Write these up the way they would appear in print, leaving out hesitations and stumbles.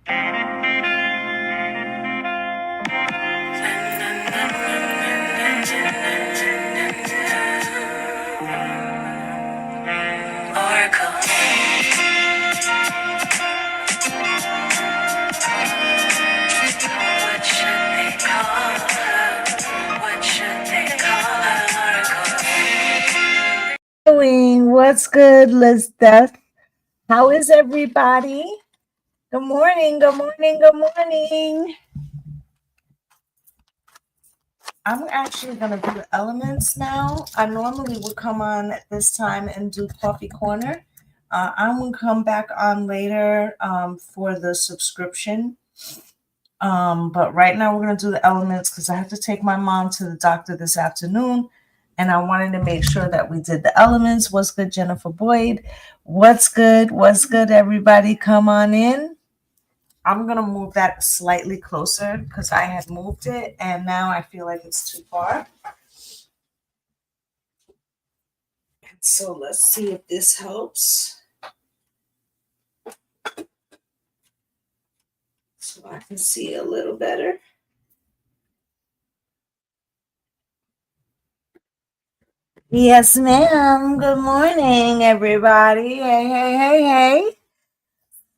Oracle. What should they call her? What should they call her? Oracle. What's good, Lizbeth? How is everybody? Good morning, good morning, good morning. I'm actually going to do the elements now. I normally would come on at this time and do Coffee Corner. I'm going to come back on later for the subscription. But right now we're going to do the elements because I have to take my mom to the doctor this afternoon. And I wanted to make sure that we did the elements. What's good, Jennifer Boyd? What's good? What's good, everybody? Come on in. I'm going to move that slightly closer because I had moved it and now I feel like it's too far. And so let's see if this helps. So I can see a little better. Yes, ma'am. Good morning, everybody. Hey, hey, hey, hey.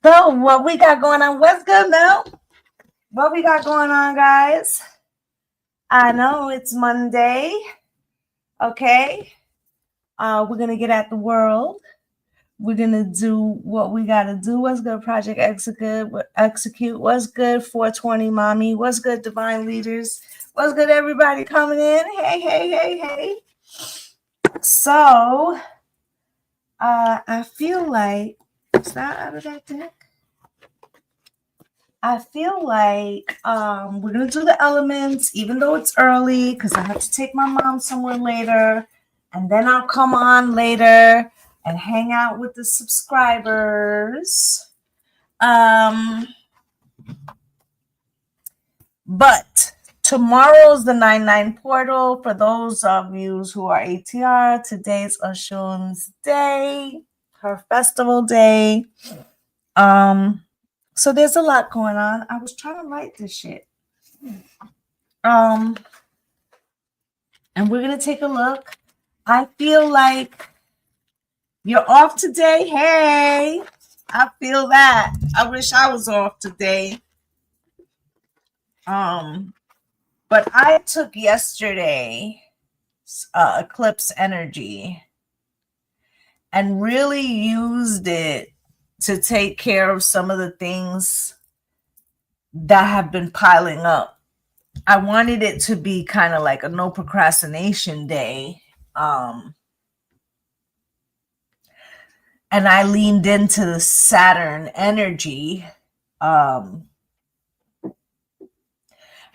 So what we got going on? What's good, Mel? What we got going on, guys? I know it's Monday. Okay. We're going to get at the world. We're going to do what we got to do. What's good, Project Execute? What's good, 420 Mommy? What's good, Divine Leaders? What's good, everybody coming in? Hey, hey, hey, hey. So, I feel like, is that out of that deck? I feel like we're going to do the elements, even though it's early, because I have to take my mom somewhere later. And then I'll come on later and hang out with the subscribers. But tomorrow's the 9/9 portal. For those of you who are ATR, today's Oshun's day, her festival day. So there's a lot going on. I was trying to write this shit. And we're gonna take a look. I feel like you're off today. Hey, I feel that. I wish I was off today. But I took yesterday eclipse energy and really used it to take care of some of the things that have been piling up. I wanted it to be kind of like a no procrastination day. And I leaned into the Saturn energy. And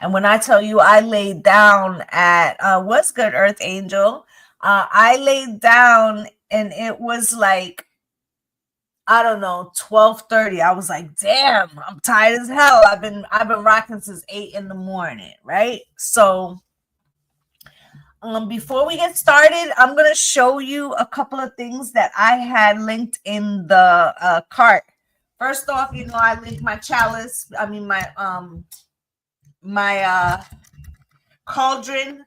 when I tell you I laid down at what's good, Earth Angel? I laid down and it was like, I don't know, 12:30. I was like, damn, I'm tired as hell. I've been rocking since 8 a.m, right? So before we get started, I'm gonna show you a couple of things that I had linked in the cart. First off, I linked my chalice. I mean my cauldron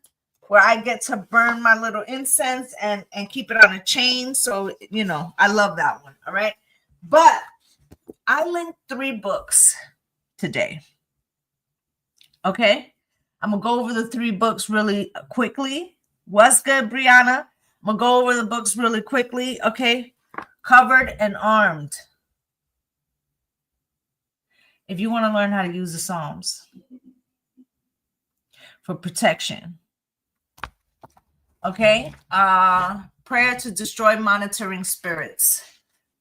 where I get to burn my little incense and keep it on a chain. So I love that one. All right. But I linked 3 books today. Okay. I'm going to go over the 3 books really quickly. What's good, Brianna? I'm going to go over the books really quickly. Okay. Covered and Armed. If you want to learn how to use the Psalms for protection. Okay. Prayer to destroy monitoring spirits.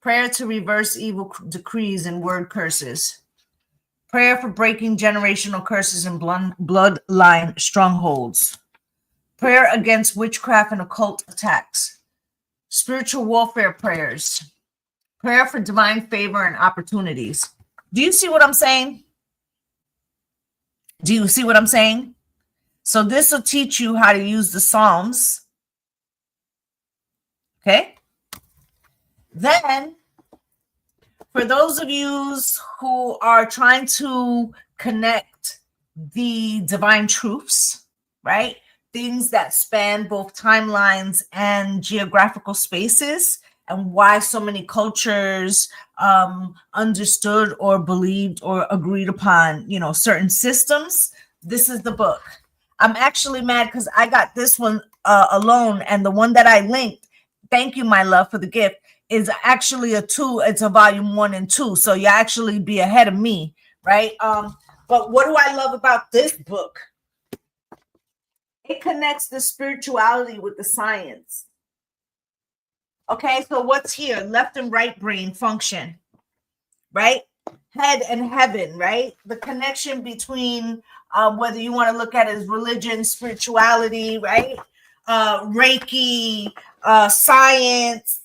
Prayer to reverse evil decrees and word curses. Prayer for breaking generational curses and bloodline strongholds. Prayer against witchcraft and occult attacks. Spiritual warfare prayers. Prayer for divine favor and opportunities. Do you see what I'm saying? Do you see what I'm saying? So this will teach you how to use the Psalms. Okay? Then, For those of you who are trying to connect the divine truths, right? Things that span both timelines and geographical spaces, and why so many cultures understood or believed or agreed upon, certain systems. This is the book. I'm actually mad because I got this one alone, and the one that I linked. Thank you, my love, for the gift. Is actually a two. It's a volume 1 and 2, so you actually be ahead of me, right? But what do I love about this book? It connects the spirituality with the science. Okay, so what's here? Left and right brain function, right? Head and heaven, right? The connection between whether you want to look at it as religion, spirituality, right? Reiki, science,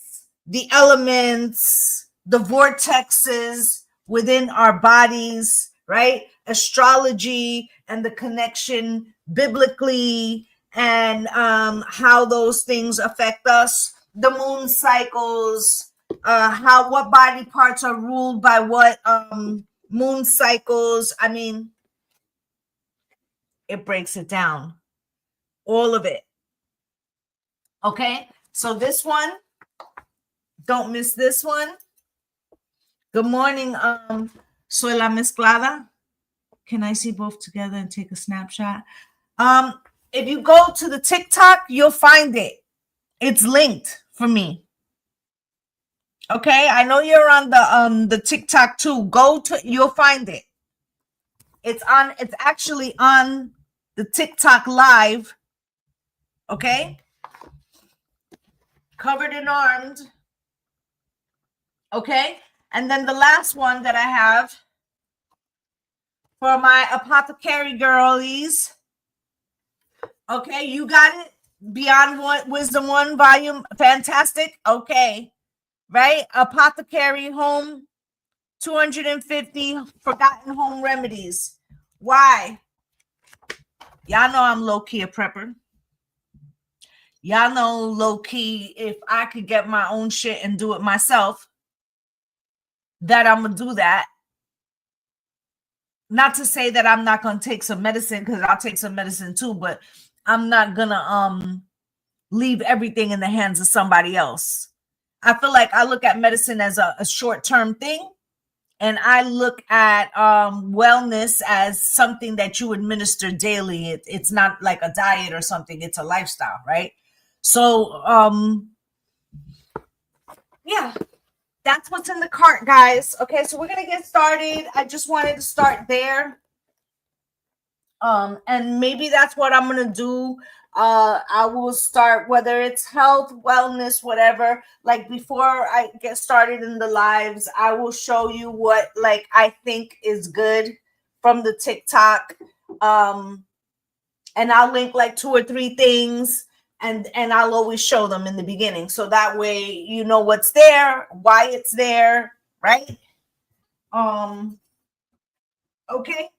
the elements, the vortexes within our bodies, right? Astrology and the connection biblically, and how those things affect us, the moon cycles, what body parts are ruled by what moon cycles. I mean, it breaks it down, all of it. Okay, so this one, don't miss this one. Good morning, soy la mezclada. Can I see both together and take a snapshot? If you go to the TikTok, you'll find it. It's linked for me. Okay, I know you're on the TikTok too. Go to, you'll find it. It's actually on the TikTok live. Okay, covered and armed. Okay, and then the last one that I have for my apothecary girlies. Okay, you got it. Beyond Wisdom 1 volume. Fantastic. Okay, right? Apothecary home, 250 forgotten home remedies. Why? Y'all know I'm low-key a prepper. Y'all know low-key, if I could get my own shit and do it myself, that I'm gonna do that. Not to say that I'm not gonna take some medicine, because I'll take some medicine too, but I'm not gonna leave everything in the hands of somebody else. I feel like I look at medicine as a short-term thing, and I look at wellness as something that you administer daily. It's not like a diet or something. It's a lifestyle, right? So, yeah, that's what's in the cart, guys. Okay, so we're going to get started. I just wanted to start there. And maybe that's what I'm going to do. I will start, whether it's health, wellness, whatever. Like, before I get started in the lives, I will show you what, like, I think is good from the TikTok. And I'll link like 2 or 3 things, and I'll always show them in the beginning. So that way, you know what's there, why it's there, right? Okay.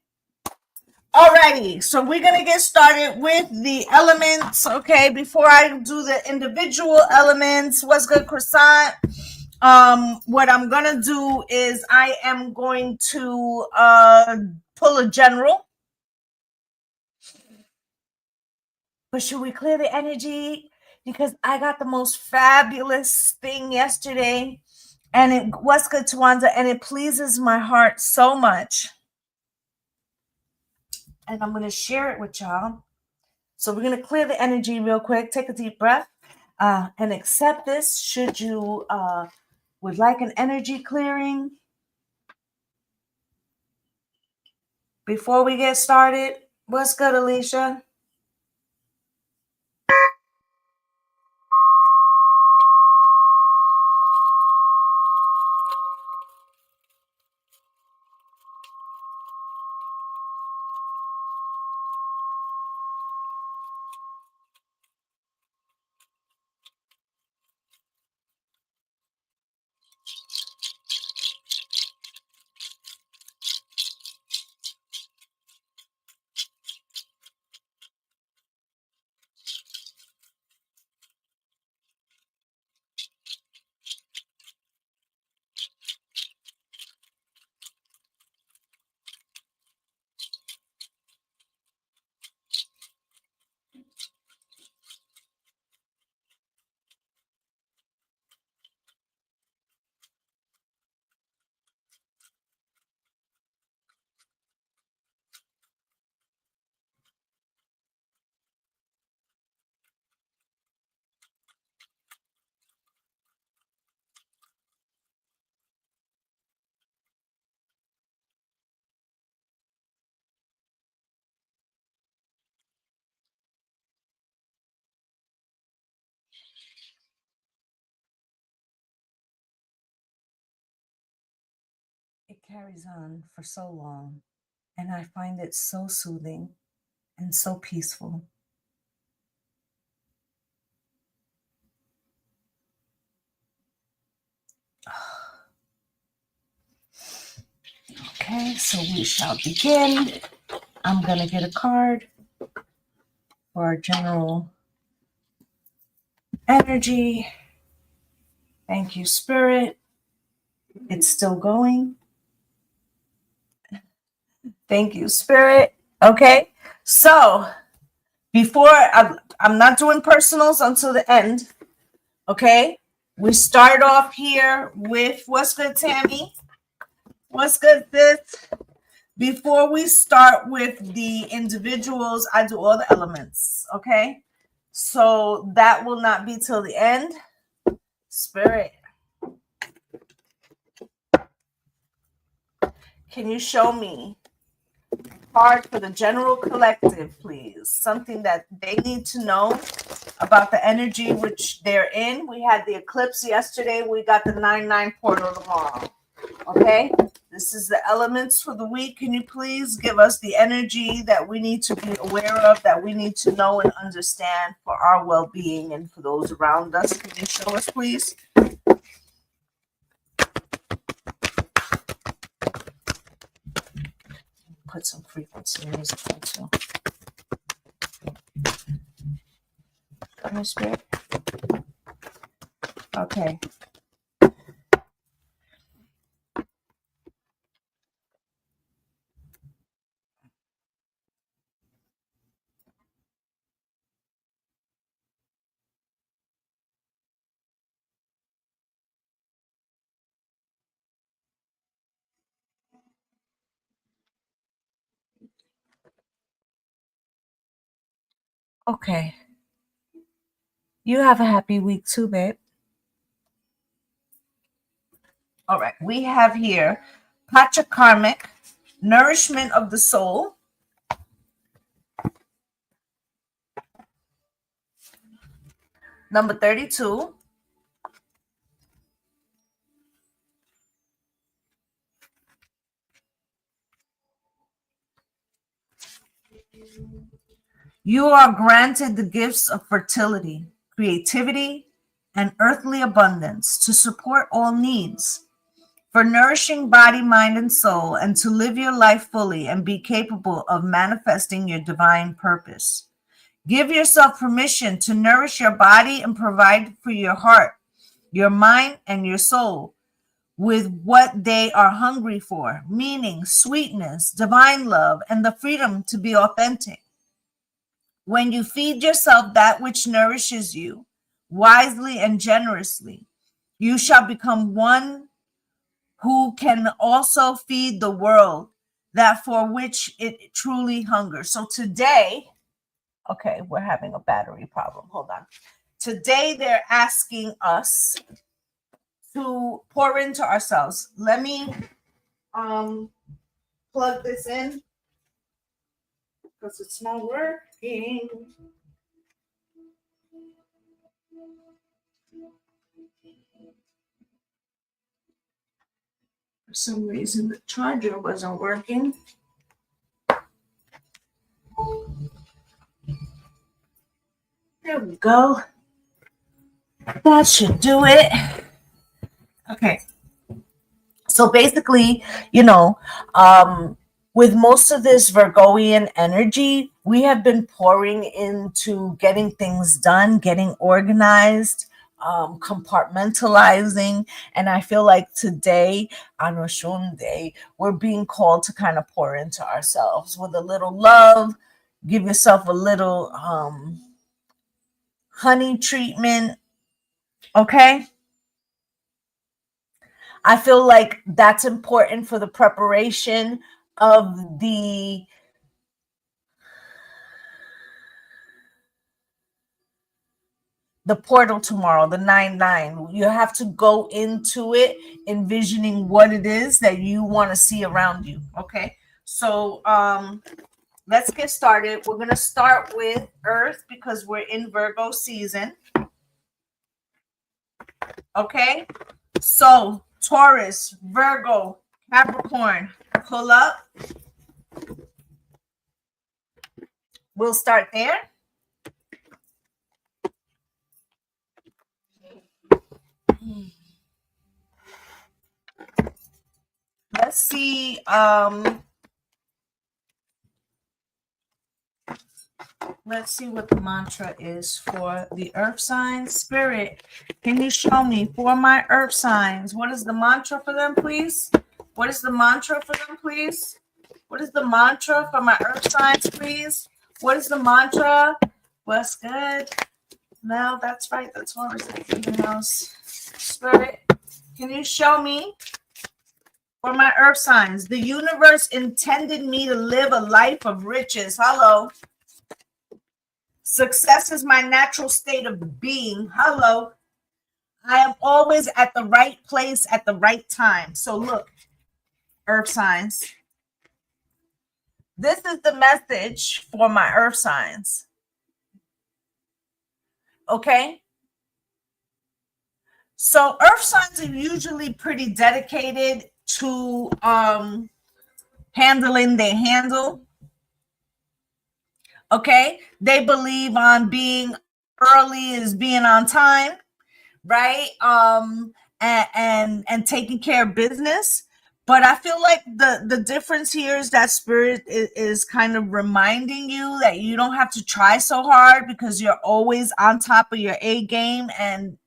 Alrighty, so we're gonna get started with the elements. Okay, before I do the individual elements, what's good, croissant? What I'm gonna do is I am going to pull a general. But should we clear the energy? Because I got the most fabulous thing yesterday, and it was good, Tawanda, and it pleases my heart so much. And I'm going to share it with y'all. So we're going to clear the energy real quick. Take a deep breath and accept this. Should you would like an energy clearing before we get started? What's good, Alicia? carries on for so long, and I find it so soothing and so peaceful. Okay, so we shall begin. I'm going to get a card for our general energy. Thank you, Spirit. It's still going. Thank you, Spirit. Okay, so before I'm not doing personals until the end. Okay, we start off here with what's good, Tammy? What's good, sis? Before we start with the individuals, I do all the elements. Okay, so that will not be till the end. Spirit, can you show me card for the general collective, please? Something that they need to know about the energy which they're in. We had the eclipse yesterday. We got the 9/9 portal tomorrow. Okay, this is the elements for the week. Can you please give us the energy that we need to be aware of, that we need to know and understand for our well-being and for those around us? Can you show us, please? Put some frequency music on too. Come here, Spirit. Okay. Okay. You have a happy week too, babe. All right. We have here Pachakarmic, nourishment of the soul. Number 32. You are granted the gifts of fertility, creativity, and earthly abundance to support all needs, for nourishing body, mind, and soul, and to live your life fully and be capable of manifesting your divine purpose. Give yourself permission to nourish your body and provide for your heart, your mind, and your soul with what they are hungry for, meaning sweetness, divine love, and the freedom to be authentic. When you feed yourself that which nourishes you wisely and generously, you shall become one who can also feed the world, that for which it truly hungers. So today, okay, we're having a battery problem. Hold on. Today, they're asking us to pour into ourselves. Let me plug this in because it's not working. For some reason, the charger wasn't working. There we go. That should do it. Okay. So basically, with most of this Virgoian energy, we have been pouring into getting things done, getting organized, compartmentalizing. And I feel like today, on Oshun Day, we're being called to kind of pour into ourselves with a little love, give yourself a little honey treatment. Okay. I feel like that's important for the preparation of the portal tomorrow, the 9/9. You have to go into it envisioning what it is that you want to see around you. Okay. So let's get started. We're going to start with Earth because we're in Virgo season. Okay. So Taurus, Virgo, Capricorn, pull up. We'll start there. Let's see. Let's see what the mantra is for the earth signs. Spirit, can you show me for my earth signs? What is the mantra for them, please? What is the mantra for them, please? What is the mantra for my earth signs, please? What is the mantra? What's good? No, that's right. That's what we're saying in the house. Spirit, can you show me for my earth signs? The universe intended me to live a life of riches. Hello. Success is my natural state of being. Hello. I am always at the right place at the right time. So look, earth signs. This is the message for my earth signs. Okay? So earth signs are usually pretty dedicated to handling their handle. Okay, they believe on being early is being on time, right? And taking care of business. But I feel like the difference here is that spirit is kind of reminding you that you don't have to try so hard because you're always on top of your A game, and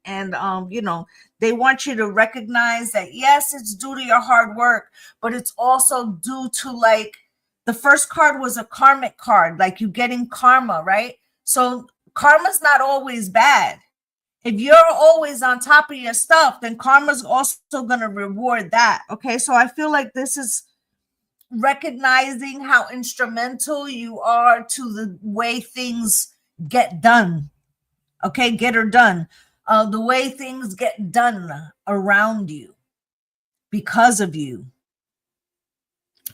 you know, they want you to recognize that yes, it's due to your hard work, but it's also due to, like, the first card was a karmic card, like you getting karma, right? So karma's not always bad. If you're always on top of your stuff, then karma's also going to reward that. Okay. So I feel like this is recognizing how instrumental you are to the way things get done. Okay. Get her done. The way things get done around you because of you.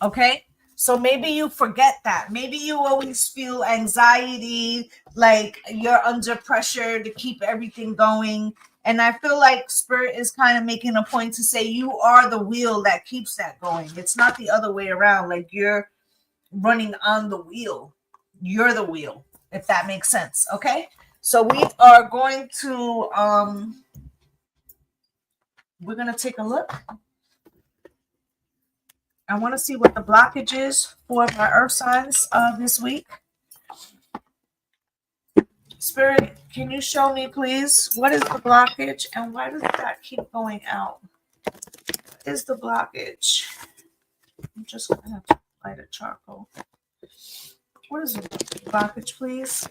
Okay. So maybe you forget that. Maybe you always feel anxiety, like you're under pressure to keep everything going. And I feel like spirit is kind of making a point to say you are the wheel that keeps that going. It's not the other way around. Like you're running on the wheel. You're the wheel, if that makes sense. Okay. So we are going to, we're going to take a look. I want to see what the blockage is for my earth signs this week. Spirit, can you show me, please? What is the blockage and why does that keep going out? What is the blockage? I'm just going to have to light a charcoal. What is the blockage, please?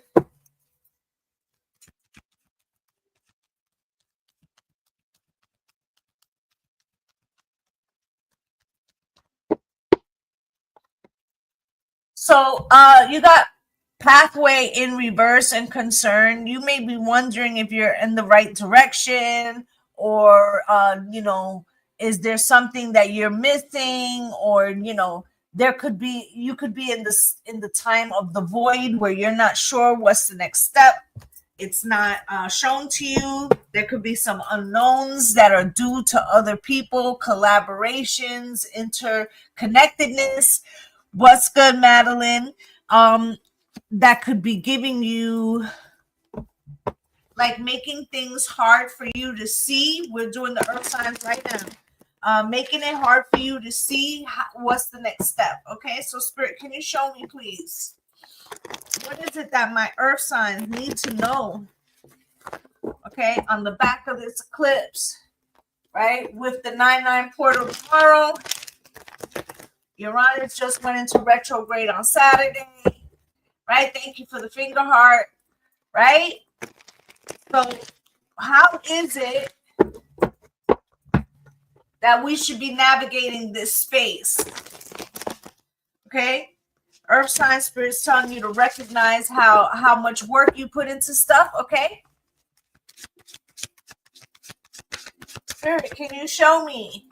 So you got pathway in reverse and concern. You may be wondering if you're in the right direction, or you know, is there something that you're missing, or you know, there could be, you could be in the time of the void where you're not sure what's the next step. It's not shown to you. There could be some unknowns that are due to other people, collaborations, interconnectedness. What's good, Madeline? That could be giving you, like, making things hard for you to see. We're doing the earth signs right now. Making it hard for you to see what's the next step. Okay, so spirit, can you show me, please? What is it that my earth signs need to know? Okay, on the back of this eclipse, right? With the 9/9 portal tomorrow, Uranus just went into retrograde on Saturday, right? Thank you for the finger heart, right? So how is it that we should be navigating this space? Okay, earth sign spirit's telling you to recognize how much work you put into stuff. Okay, spirit, can you show me?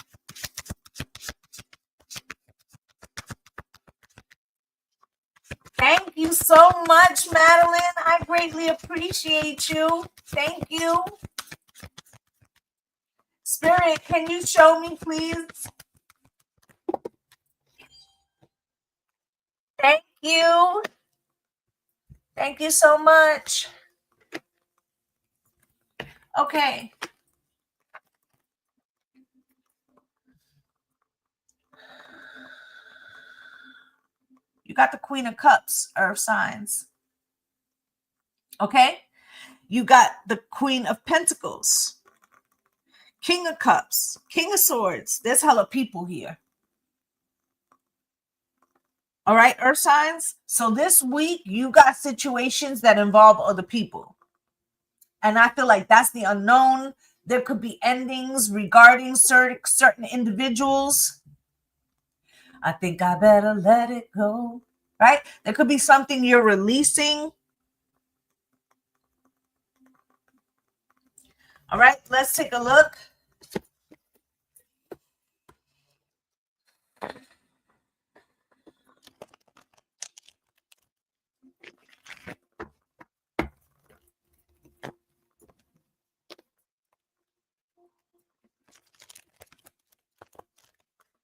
Thank you so much, Madeline. I greatly appreciate you. Thank you. Spirit, can you show me, please? you. Thank you so much. Okay. You got the Queen of Cups, Earth signs. Okay. You got the Queen of Pentacles, King of Cups, King of Swords. There's hella people here. All right, Earth signs. So this week, you got situations that involve other people. And I feel like that's the unknown. There could be endings regarding certain individuals. I think I better let it go. Right? There could be something you're releasing. All right, let's take a look.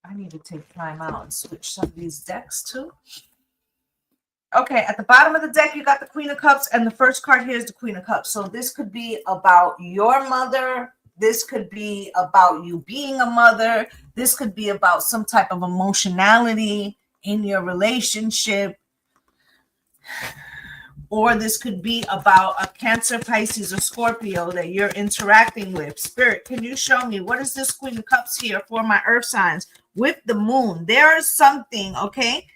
I need to take time out and switch some of these decks too. Okay, at the bottom of the deck, you got the Queen of Cups, and the first card here is the Queen of Cups. So this could be about your mother. This could be about you being a mother. This could be about some type of emotionality in your relationship. Or this could be about a Cancer, Pisces, or Scorpio that you're interacting with. Spirit, can you show me what is this Queen of Cups here for my Earth signs with the moon? There is something, okay?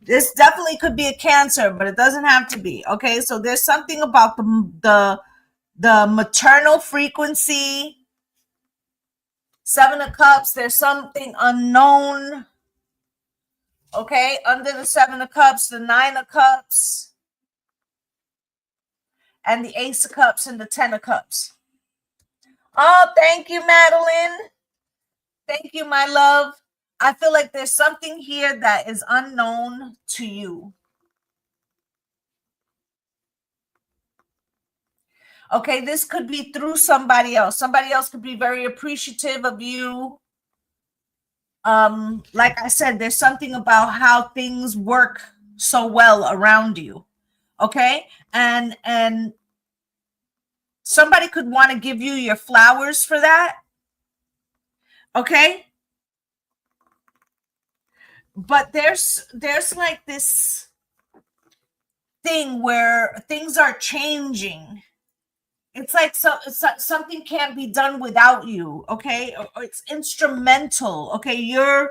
This definitely could be a Cancer, but it doesn't have to be. Okay, so there's something about the maternal frequency. Seven of Cups. There's something unknown. Okay, under the Seven of Cups, the Nine of Cups, and the Ace of Cups and the Ten of Cups. Oh, thank you, Madeline. Thank you, my love. I feel like there's something here that is unknown to you. Okay, this could be through somebody else. Somebody else could be very appreciative of you. Like I said, there's something about how things work so well around you. Okay, and somebody could want to give you your flowers for that. Okay, but there's like this thing where things are changing. It's like something can't be done without you. Okay, or it's instrumental. Okay, you're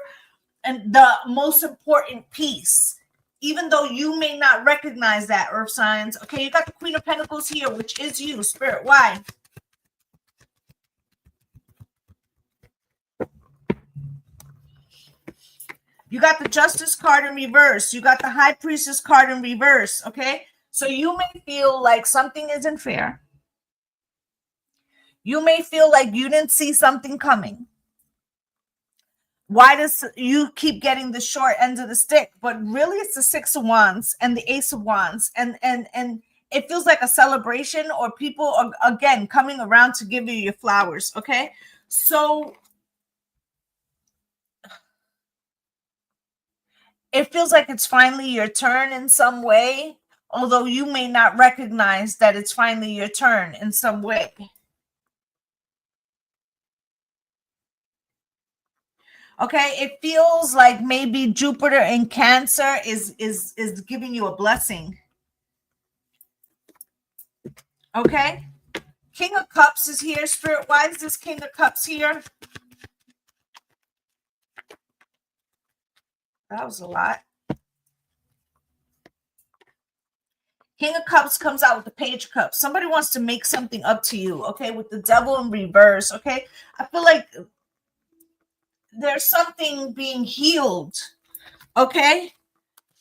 and the most important piece, even though you may not recognize that, Earth signs. Okay, you got the Queen of Pentacles here, which is you, Spirit. Why? You got the Justice card in reverse. You got the High Priestess card in reverse. Okay, so you may feel like something isn't fair. You may feel like you didn't see something coming. Why does you keep getting the short end of the stick? But really, it's the Six of Wands and the Ace of Wands, and it feels like a celebration, or people are again coming around to give you your flowers. Okay, so it feels like it's finally your turn in some way, although you may not recognize that it's finally your turn in some way. Okay, it feels like maybe Jupiter in Cancer is giving you a blessing. Okay, King of Cups is here, Spirit. Why is this King of Cups here? That was a lot. King of Cups comes out with the Page of Cups. Somebody wants to make something up to you, okay, with the Devil in reverse, okay? I feel like there's something being healed, okay,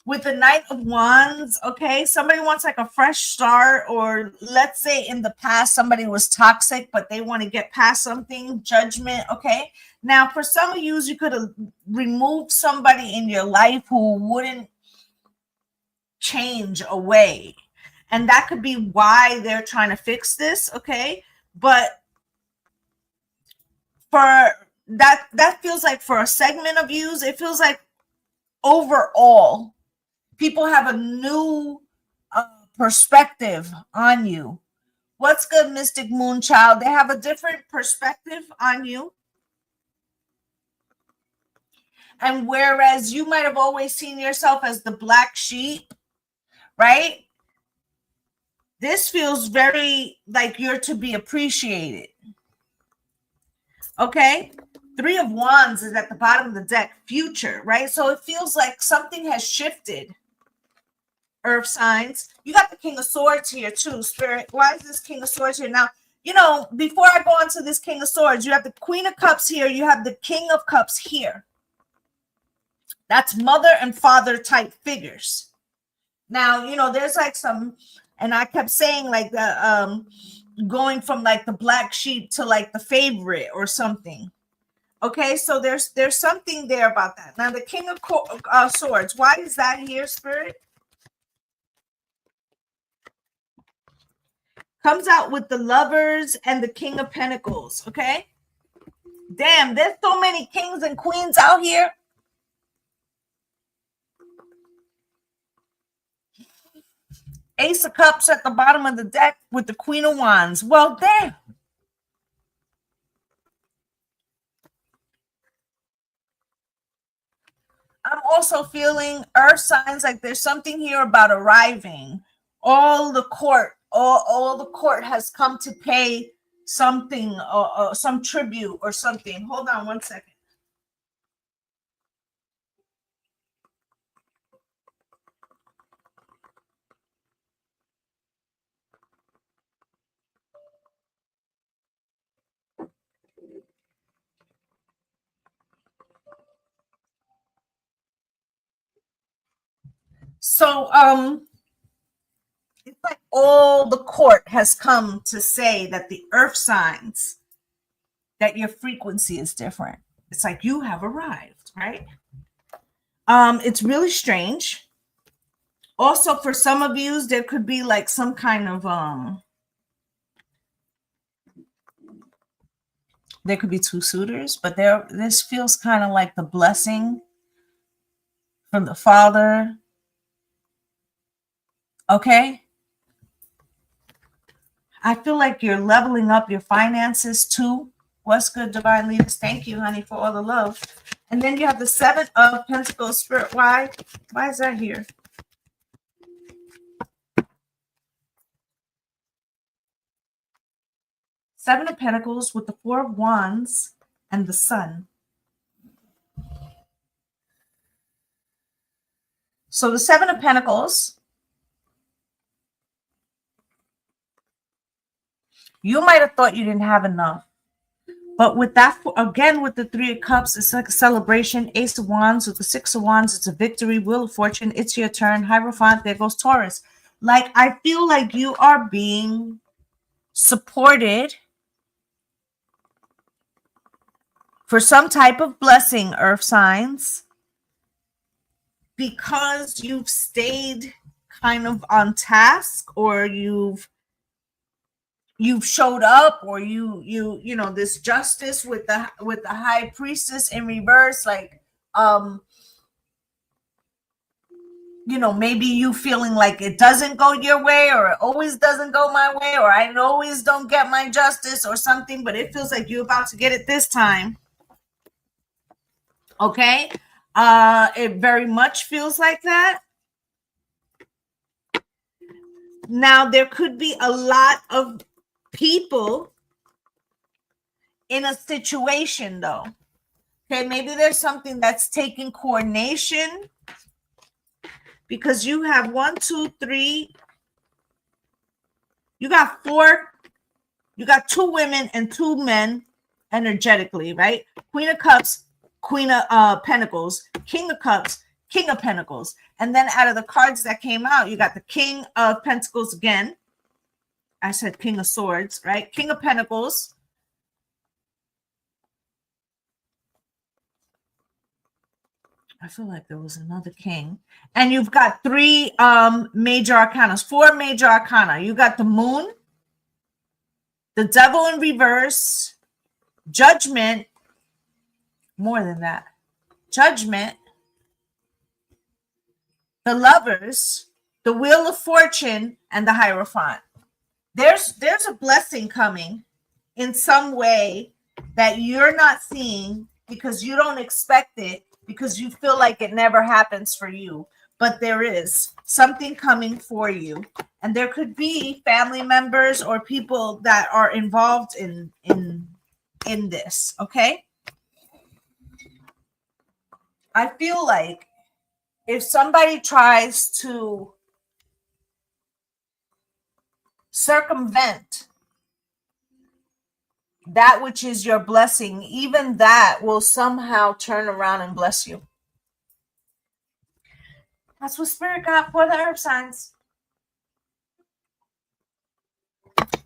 with the Knight of Wands. Okay, somebody wants like a fresh start, or let's say in the past somebody was toxic but they want to get past something. Judgment. Okay, now for some of you could have removed somebody in your life who wouldn't change away, and that could be why they're trying to fix this. Okay, but for that feels like for a segment of yous, it feels like overall People have a new perspective on you. What's good, Mystic Moonchild? They have a different perspective on you. And whereas you might have always seen yourself as the black sheep, right? This feels very like you're to be appreciated. Okay? 3 of Wands is at the bottom of the deck, future, right? So it feels like something has shifted. Earth signs. You got the King of Swords here too, Spirit. Why is this King of Swords here? Now, you know, before I go on to this King of Swords, you have the Queen of Cups here. You have the King of Cups here. That's mother and father type figures. Now, you know, there's like some, and I kept saying like the going from like the black sheep to like the favorite or something. Okay, so there's something there about that. Now, the King of Swords, why is that here, Spirit? Comes out with the Lovers and the King of Pentacles, okay? Damn, there's so many kings and queens out here. Ace of Cups at the bottom of the deck with the Queen of Wands. Well, damn. I'm also feeling earth signs like there's something here about arriving. All the court has come to pay something, some tribute or something. Hold on one second. So, it's like all the court has come to say that the earth signs, that your frequency is different. It's like you have arrived, right? It's really strange. Also, for some of you, there could be like some kind of there could be 2 suitors, but this feels kind of like the blessing from the father. Okay. I feel like you're leveling up your finances too. What's good, divine leaders? Thank you, honey, for all the love. And then you have the 7 of Pentacles, Spirit. Why is that here? Seven of Pentacles with the 4 of Wands and the Sun. So the 7 of Pentacles, you might have thought you didn't have enough. But with that, again, with the 3 of Cups, it's like a celebration. Ace of Wands with the 6 of Wands, it's a victory. Wheel of Fortune, it's your turn. Hierophant, there goes Taurus. Like, I feel like you are being supported for some type of blessing, earth signs, because you've stayed kind of on task, or you've showed up, or you know, this justice with the high priestess in reverse, like you know, maybe you feeling like it doesn't go your way, or it always doesn't go my way, or I always don't get my justice or something, but it feels like you're about to get it this time. Okay. It very much feels like that. Now, there could be a lot of people in a situation though. Okay, maybe there's something that's taking coordination, because you have 1, 2, 3. You got 4. You got 2 women and 2 men energetically, right? Queen of Cups, Queen of Pentacles, King of Cups, King of Pentacles. And then out of the cards that came out, you got the King of Pentacles again. I said King of Swords, right? King of Pentacles. I feel like there was another king. And you've got 3 major arcana, 4 major arcana. You got the Moon, the Devil in reverse, Judgment, more than that, Judgment, the Lovers, the Wheel of Fortune, and the Hierophant. There's a blessing coming in some way that you're not seeing because you don't expect it, because you feel like it never happens for you. But there is something coming for you. And there could be family members or people that are involved in this, okay? I feel like if somebody tries to circumvent that which is your blessing, even that will somehow turn around and bless you. That's what Spirit got for the earth signs.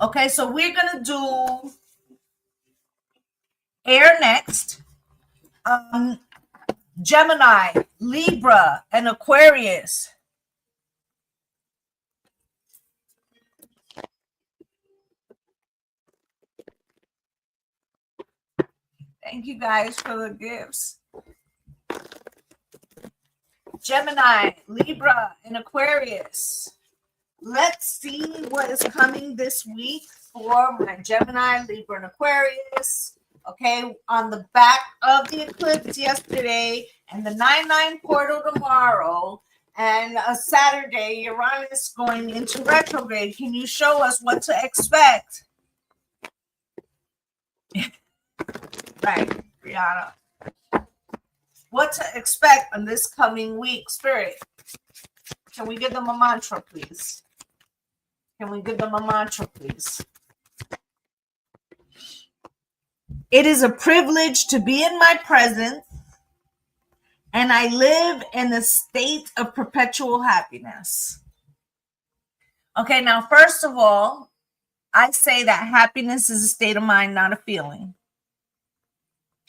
Okay, so we're going to do air next. Gemini, Libra, and Aquarius. Thank you guys for the gifts. Gemini, Libra, and Aquarius. Let's see what is coming this week for my Gemini, Libra, and Aquarius. Okay, on the back of the eclipse yesterday and the 9/9 portal tomorrow and a Saturday, Uranus going into retrograde. Can you show us what to expect? Right, Brianna. What to expect on this coming week, Spirit? Can we give them a mantra, please? Can we give them a mantra, please? It is a privilege to be in my presence, and I live in a state of perpetual happiness. Okay, now, first of all, I say that happiness is a state of mind, not a feeling.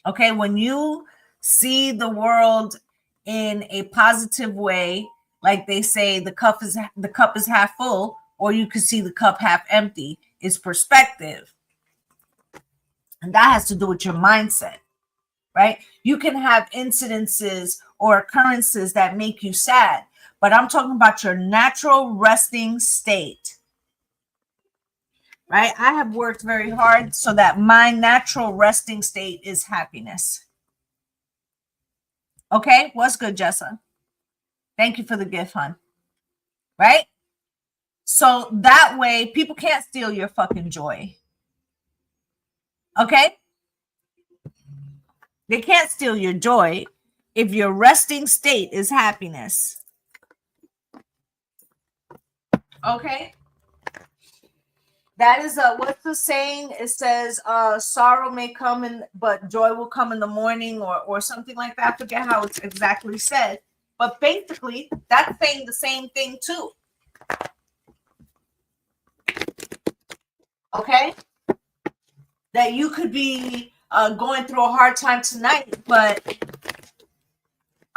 Okay, when you see the world in a positive way, like they say, the cup is half full, or you could see the cup half empty, is perspective. And that has to do with your mindset, right? You can have incidences or occurrences that make you sad, but I'm talking about your natural resting state, right? I have worked very hard so that my natural resting state is happiness. Okay, what's good, Jessa? Thank you for the gift, hon. Right? So that way, people can't steal your fucking joy. Okay? They can't steal your joy if your resting state is happiness. Okay? That is what's the saying? It says sorrow may come but joy will come in the morning, or something like that. I forget how it's exactly said. But basically, that's saying the same thing too. Okay? That you could be going through a hard time tonight, but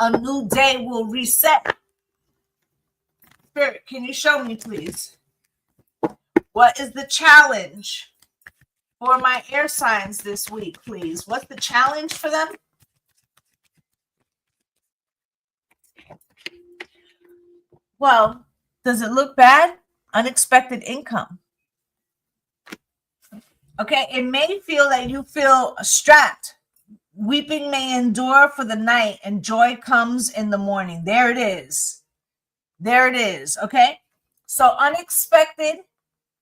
a new day will reset. Spirit, can you show me, please? What is the challenge for my air signs this week, please? What's the challenge for them? Well, does it look bad? Unexpected income. Okay, it may feel that you feel strapped. Weeping may endure for the night and joy comes in the morning. There it is. There it is, okay? So unexpected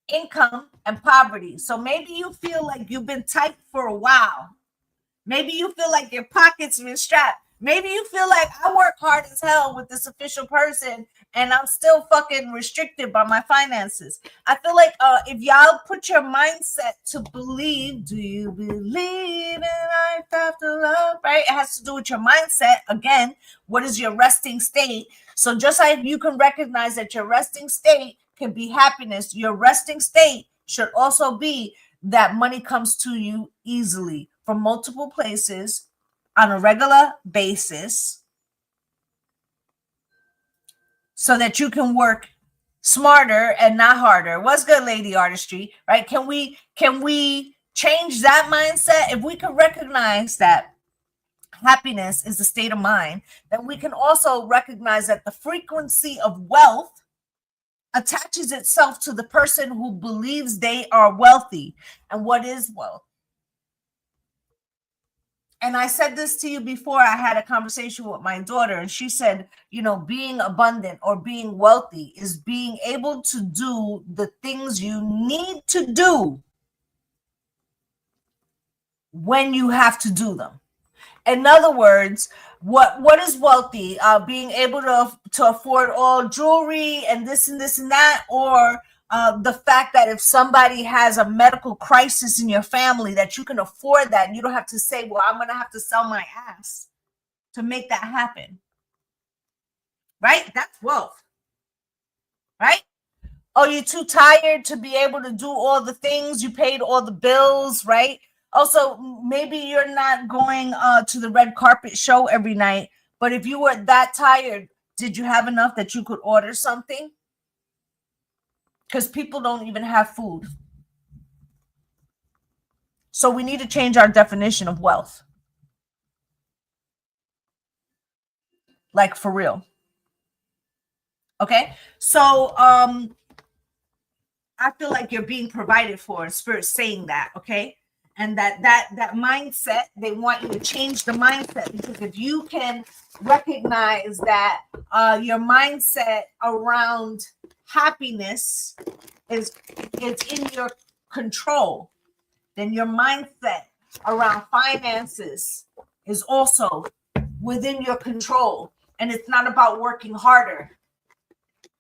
income and poverty. So maybe you feel like you've been tight for a while. Maybe you feel like your pockets have been strapped. Maybe you feel like I work hard as hell with this official person and I'm still fucking restricted by my finances. I feel like if y'all put your mindset to believe, do you believe in life after love, right? It has to do with your mindset. Again, what is your resting state? So just like you can recognize that your resting state can be happiness, your resting state should also be that money comes to you easily from multiple places on a regular basis so that you can work smarter and not harder. What's good, Lady Artistry, right? Can we change that mindset? If we could recognize that happiness is a state of mind, then we can also recognize that the frequency of wealth attaches itself to the person who believes they are wealthy. And what is wealth? And I said this to you before. I had a conversation with my daughter, and she said, being abundant or being wealthy is being able to do the things you need to do when you have to do them. In other words, what is wealthy? Being able to afford all jewelry and this and this and that, or the fact that if somebody has a medical crisis in your family, that you can afford that and you don't have to say, well, I'm going to have to sell my ass to make that happen. Right? That's wealth. Right? Oh, you're too tired to be able to do all the things. You paid all the bills, right? Also, maybe you're not going to the red carpet show every night, but if you were that tired, did you have enough that you could order something? Because people don't even have food. So we need to change our definition of wealth. Like, for real. Okay? So, I feel like you're being provided for, and Spirit's saying that, okay? And that mindset, they want you to change the mindset, because if you can recognize that your mindset around happiness is in your control, then your mindset around finances is also within your control. And it's not about working harder,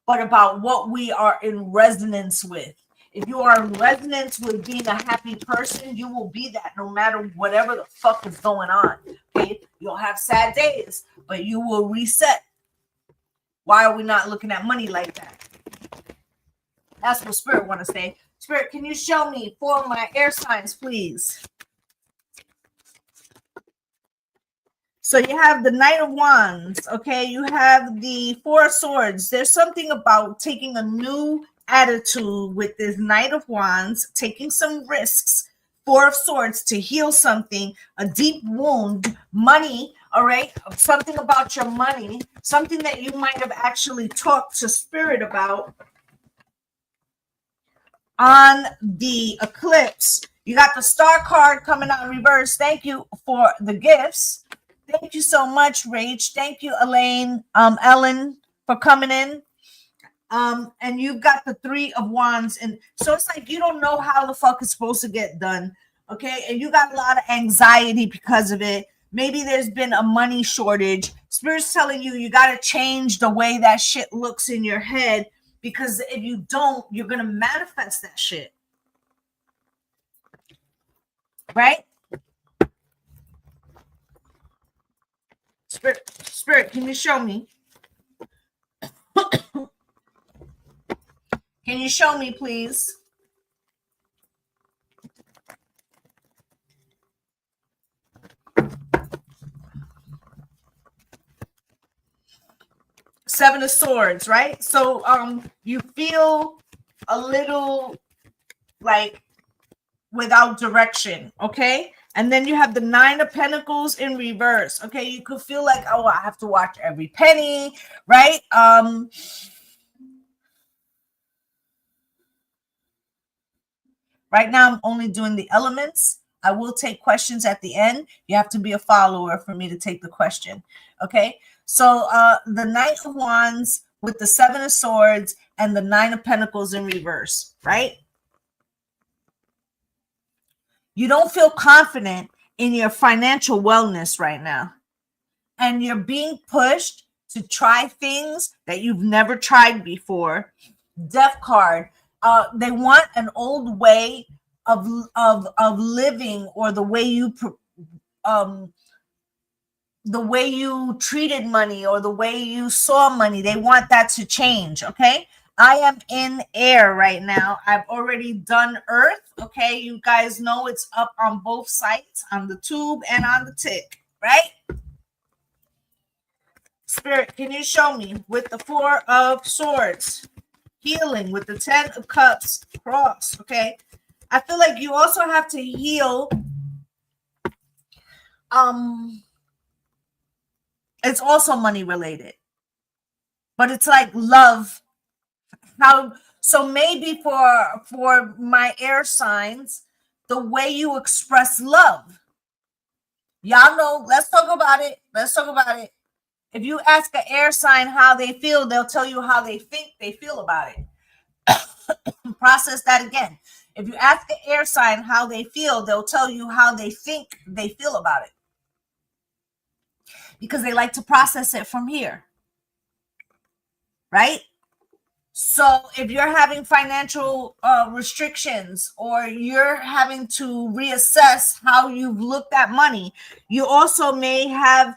but about what we are in resonance with. If you are in resonance with being a happy person, you will be that no matter whatever the fuck is going on. Okay? You'll have sad days, but you will reset. Why are we not looking at money like that? That's what Spirit want to say. Spirit, can you show me 4 of my air signs, please? So you have the Knight of Wands, okay? You have the 4 of Swords. There's something about taking a new attitude with this Knight of Wands, taking some risks. 4 of Swords to heal something, a deep wound, money, all right? Something about your money, something that you might have actually talked to Spirit about. On the eclipse, you got the Star card coming out in reverse. Thank you for the gifts. Thank you so much, Rach. Thank you, Elaine, Ellen, for coming in. And you've got the 3 of Wands. And so it's like you don't know how the fuck it's supposed to get done. Okay. And you got a lot of anxiety because of it. Maybe there's been a money shortage. Spirit's telling you, you got to change the way that shit looks in your head, because if you don't, you're going to manifest that shit. Right? Spirit, can you show me? Can you show me, please? Seven of Swords, right? So you feel a little like without direction, okay? And then you have the 9 of Pentacles in reverse, okay? You could feel like, oh, I have to watch every penny, right? Right now, I'm only doing the elements. I will take questions at the end. You have to be a follower for me to take the question, okay? So the Knight of Wands with the 7 of Swords and the 9 of Pentacles in reverse, right? You don't feel confident in your financial wellness right now. And you're being pushed to try things that you've never tried before. Death card. They want an old way of living, or the way you treated money, or the way you saw money. They want that to change, okay? I am in air right now. I've already done earth, okay? You guys know it's up on both sites, on the tube and on the tick, right? Spirit, can you show me with the 4 of Swords? Healing with the 10 of Cups cross, okay? I feel like you also have to heal It's also money related, but it's like love. How so? Maybe for my air signs, the way you express love. Y'all know. Let's talk about it. Let's talk about it. If you ask an air sign how they feel, they'll tell you how they think they feel about it. Process that again. If you ask an air sign how they feel, they'll tell you how they think they feel about it. Because they like to process it from here. Right? So if you're having financial restrictions, or you're having to reassess how you've looked at money, you also may have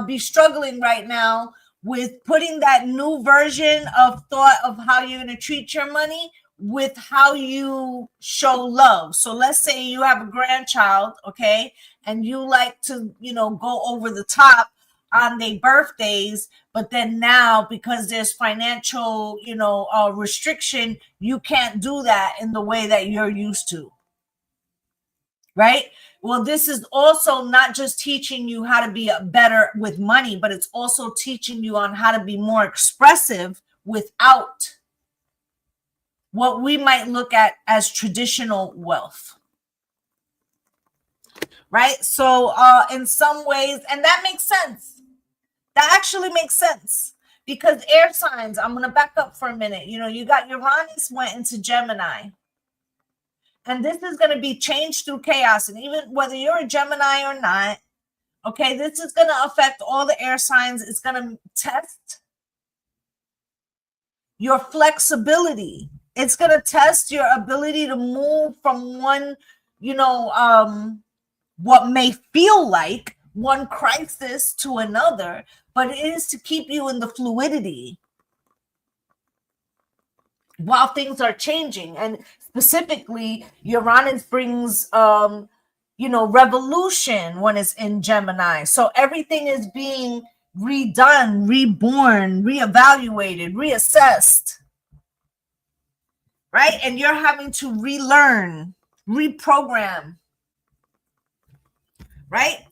be struggling right now with putting that new version of thought of how you're going to treat your money with how you show love. So let's say you have a grandchild, okay, and you like to, go over the top on their birthdays, but then now because there's financial, restriction, you can't do that in the way that you're used to. Right? Well, this is also not just teaching you how to be better with money, but it's also teaching you on how to be more expressive without what we might look at as traditional wealth. Right? So in some ways, and that makes sense. That actually makes sense, because air signs, I'm going to back up for a minute. You got Uranus went into Gemini. And this is going to be changed through chaos. And even whether you're a Gemini or not, okay, this is going to affect all the air signs. It's going to test your flexibility. It's going to test your ability to move from one, what may feel like one crisis to another, but it is to keep you in the fluidity while things are changing. And specifically, Uranus brings revolution when it's in Gemini. So everything is being redone, reborn, reevaluated, reassessed. Right? And you're having to relearn, reprogram. Right?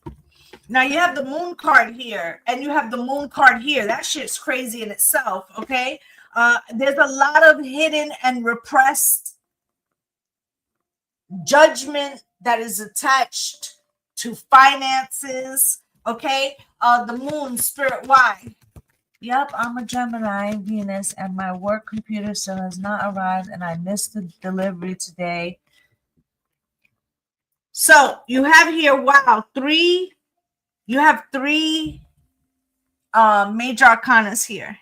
Now you have the moon card here, and you have the moon card here. That shit's crazy in itself, okay? There's a lot of hidden and repressed judgment that is attached to finances, okay? The moon, spirit, why? Yep, I'm a Gemini, Venus, and my work computer still has not arrived, and I missed the delivery today. So you have here, wow, you have three major arcanas here.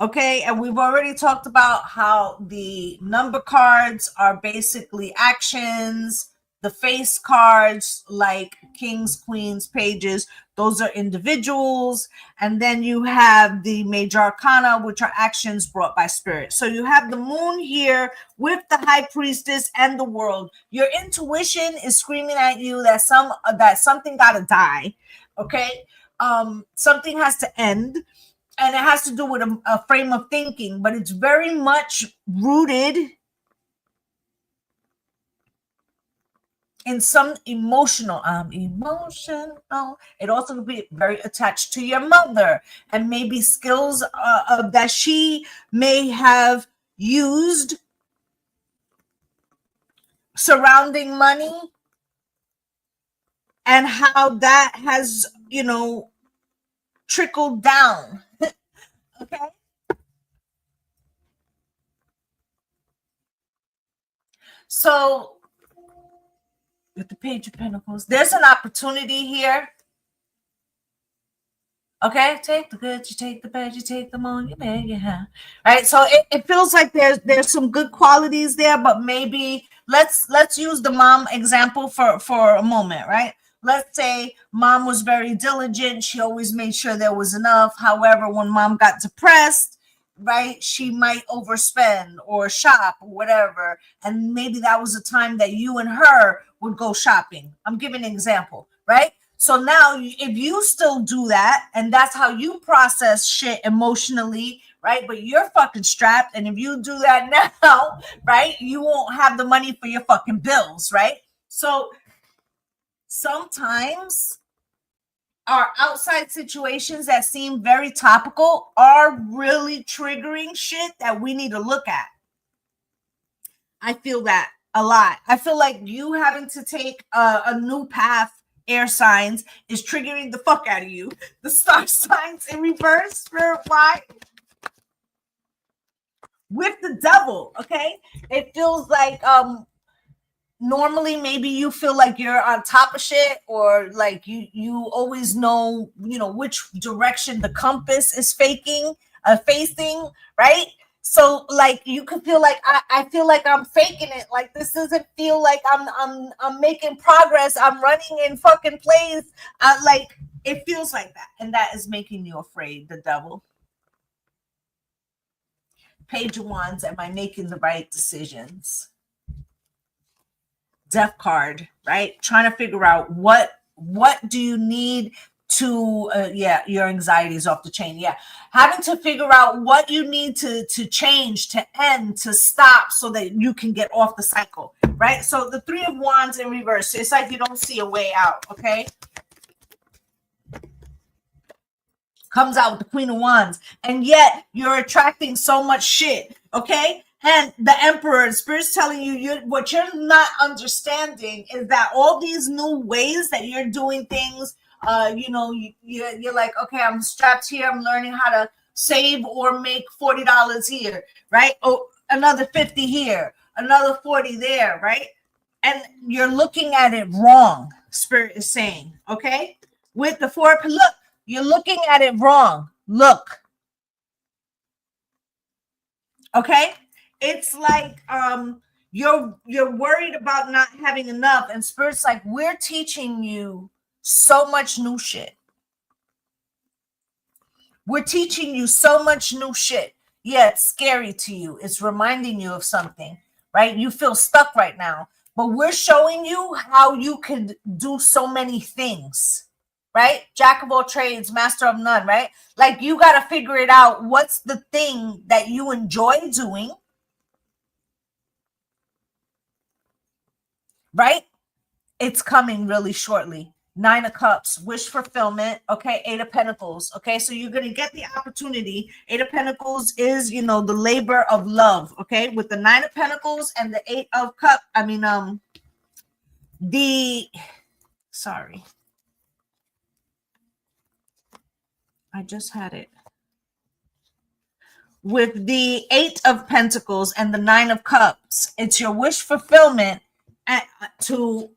Okay, and we've already talked about how the number cards are basically actions. The face cards, like kings, queens, pages, those are individuals. And then you have the major arcana, which are actions brought by spirit. So you have the moon here with the high priestess and the world. Your intuition is screaming at you that something gotta die. Okay, something has to end. And it has to do with a frame of thinking, but it's very much rooted in some emotional. It also could be very attached to your mother, and maybe skills that she may have used surrounding money, and how that has, trickled down. Okay. So with the Page of Pentacles, there's an opportunity here. Okay, take the good, you take the bad, you take them on, you make it happen. Right. So it feels like there's some good qualities there, but maybe let's use the mom example for a moment, right? Let's say mom was very diligent. She always made sure there was enough. However, when mom got depressed, right, she might overspend or shop or whatever. And maybe that was a time that you and her would go shopping. I'm giving an example, right? So now if you still do that, and that's how you process shit emotionally, right? But you're fucking strapped. And if you do that now, right, you won't have the money for your fucking bills, right? So sometimes our outside situations that seem very topical are really triggering shit that we need to look at. I feel that a lot. I feel like you having to take a new path, air signs, is triggering the fuck out of you. The star signs in reverse, Spirit, why? With the devil, okay? It feels like normally maybe you feel like you're on top of shit, or like you always know, which direction the compass is facing, right? So like you could feel like I feel like I'm faking it. Like this doesn't feel like I'm making progress. I'm running in fucking place. Like it feels like that, and that is making you afraid. The devil. Page of Wands. Am I making the right decisions? Death card, right? Trying to figure out what do you need to your anxiety is off the chain. Yeah, having to figure out what you need to change, to end, to stop, so that you can get off the cycle, right? So the Three of Wands in reverse, it's like you don't see a way out. Okay, comes out with the Queen of Wands, and yet you're attracting so much shit. Okay, and the Emperor, Spirit's telling you, what you're not understanding is that all these new ways that you're doing things, you're like, okay, I'm strapped here, I'm learning how to save or make $40 here, right? Oh, another 50 here, another 40 there, right? And you're looking at it wrong, Spirit is saying, okay? With the Four, look, you're looking at it wrong. Look. Okay? It's like you're worried about not having enough, and Spirit's like, we're teaching you so much new shit. We're teaching you so much new shit. Yeah, it's scary to you. It's reminding you of something, right? You feel stuck right now, but we're showing you how you can do so many things, right? Jack of all trades, master of none, right? Like you got to figure it out. What's the thing that you enjoy doing? Right? It's coming really shortly. Nine of Cups, wish fulfillment. Okay, Eight of Pentacles. Okay, so you're gonna get the opportunity. Eight of Pentacles is, the labor of love. Okay, with the Nine of Pentacles and the Eight of Cup. Sorry, I just had it. With the Eight of Pentacles and the Nine of Cups, it's your wish fulfillment to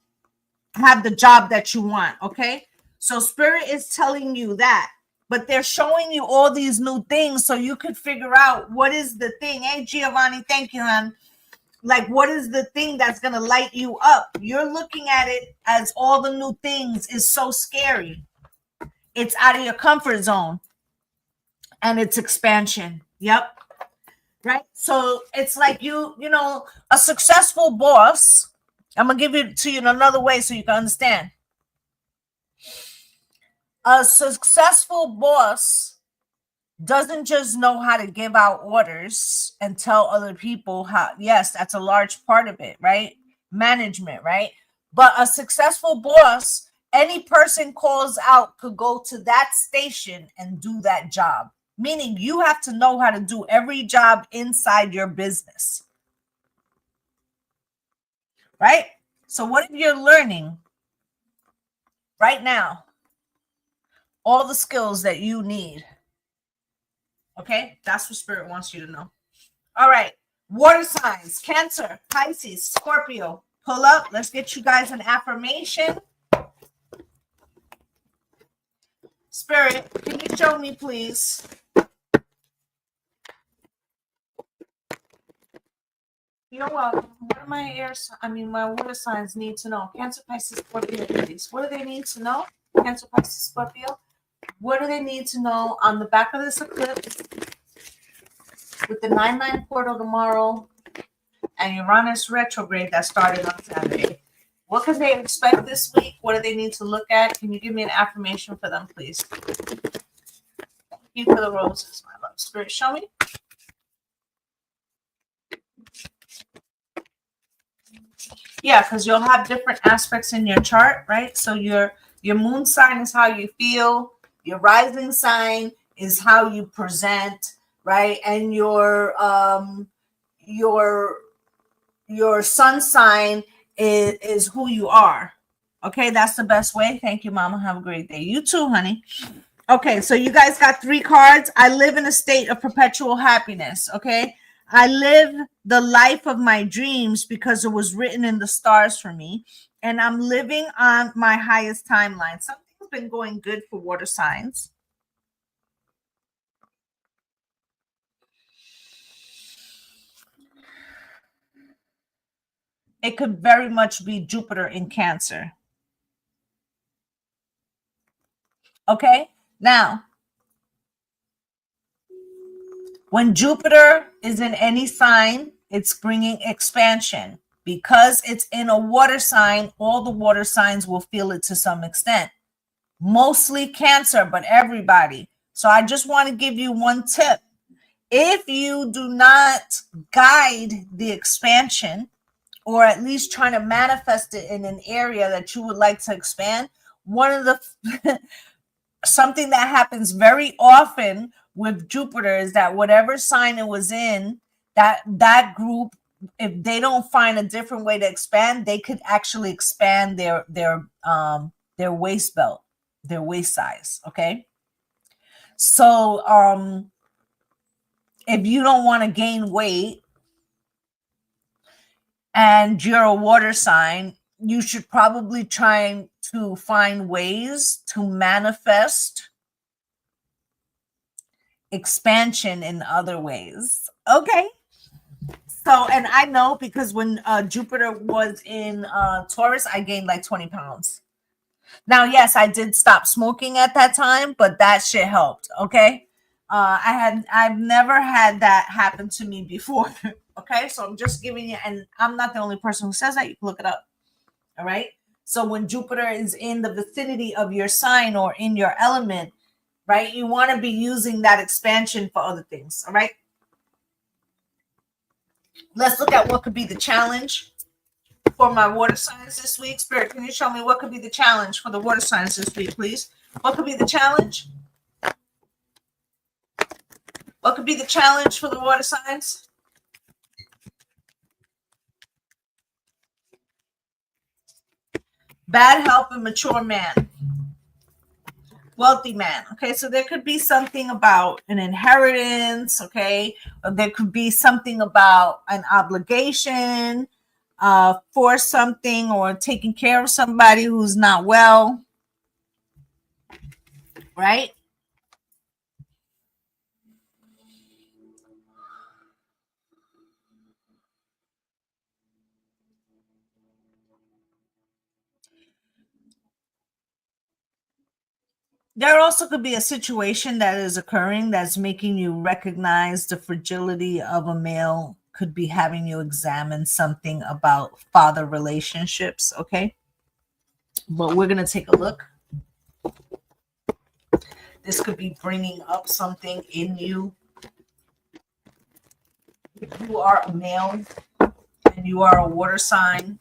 have the job that you want. Okay, so Spirit is telling you that, but they're showing you all these new things so you could figure out what is the thing. Hey Giovanni, thank you, hon. Like, what is the thing that's gonna light you up? You're looking at it as all the new things is so scary. It's out of your comfort zone, and it's expansion. Yep. Right. So it's like a successful boss. I'm gonna give it to you in another way so you can understand. A successful boss doesn't just know how to give out orders and tell other people how. Yes, that's a large part of it, right? Management, right? But a successful boss, any person calls out could go to that station and do that job. Meaning you have to know how to do every job inside your business. Right? So what if you're learning right now all the skills that you need? Okay, that's what Spirit wants you to know. All right, water signs, Cancer, Pisces, Scorpio. Pull up. Let's get you guys an affirmation. Spirit, can you show me, please? You know what? What do my water signs need to know? Cancer, Pisces, Scorpio, Pisces. What do they need to know? Cancer, Pisces, Scorpio. What do they need to know on the back of this eclipse with the 9/9 portal tomorrow and Uranus retrograde that started on Saturday? What can they expect this week? What do they need to look at? Can you give me an affirmation for them, please? Thank you for the roses, my love. Spirit, show me. Yeah, because you'll have different aspects in your chart, right? So your moon sign is how you feel, your rising sign is how you present, right? And your sun sign is who you are. Okay, that's the best way. Thank you, Mama. Have a great day. You too, honey. Okay, so you guys got 3 cards. I live in a state of perpetual happiness. Okay, I live the life of my dreams because it was written in the stars for me, and I'm living on my highest timeline. Something's been going good for water signs. It could very much be Jupiter in Cancer. Okay, now when Jupiter is in any sign, it's bringing expansion. Because it's in a water sign, all the water signs will feel it to some extent. Mostly Cancer, but everybody. So I just want to give you one tip. If you do not guide the expansion, or at least trying to manifest it in an area that you would like to expand, one of the something that happens very often with Jupiter is that whatever sign it was in, that group, if they don't find a different way to expand, they could actually expand their waist belt, their waist size. Okay, so if you don't want to gain weight and you're a water sign, you should probably try to find ways to manifest expansion in other ways. Okay. So, and I know because when Jupiter was in Taurus, I gained like 20 pounds. Now, yes, I did stop smoking at that time, but that shit helped. Okay. I've never had that happen to me before. Okay. So I'm just giving you, and I'm not the only person who says that. You can look it up. All right. So when Jupiter is in the vicinity of your sign or in your element, right, you want to be using that expansion for other things. All right. Let's look at what could be the challenge for my water signs this week. Spirit, can you show me what could be the challenge for the water signs this week, please? What could be the challenge? What could be the challenge for the water signs? Bad health and mature man. Wealthy man. Okay, so there could be something about an inheritance. Okay, or there could be something about an obligation for something, or taking care of somebody who's not well. Right? There also could be a situation that is occurring that's making you recognize the fragility of a male, could be having you examine something about father relationships. Okay, but we're going to take a look. This could be bringing up something in you. If you are a male and you are a water sign,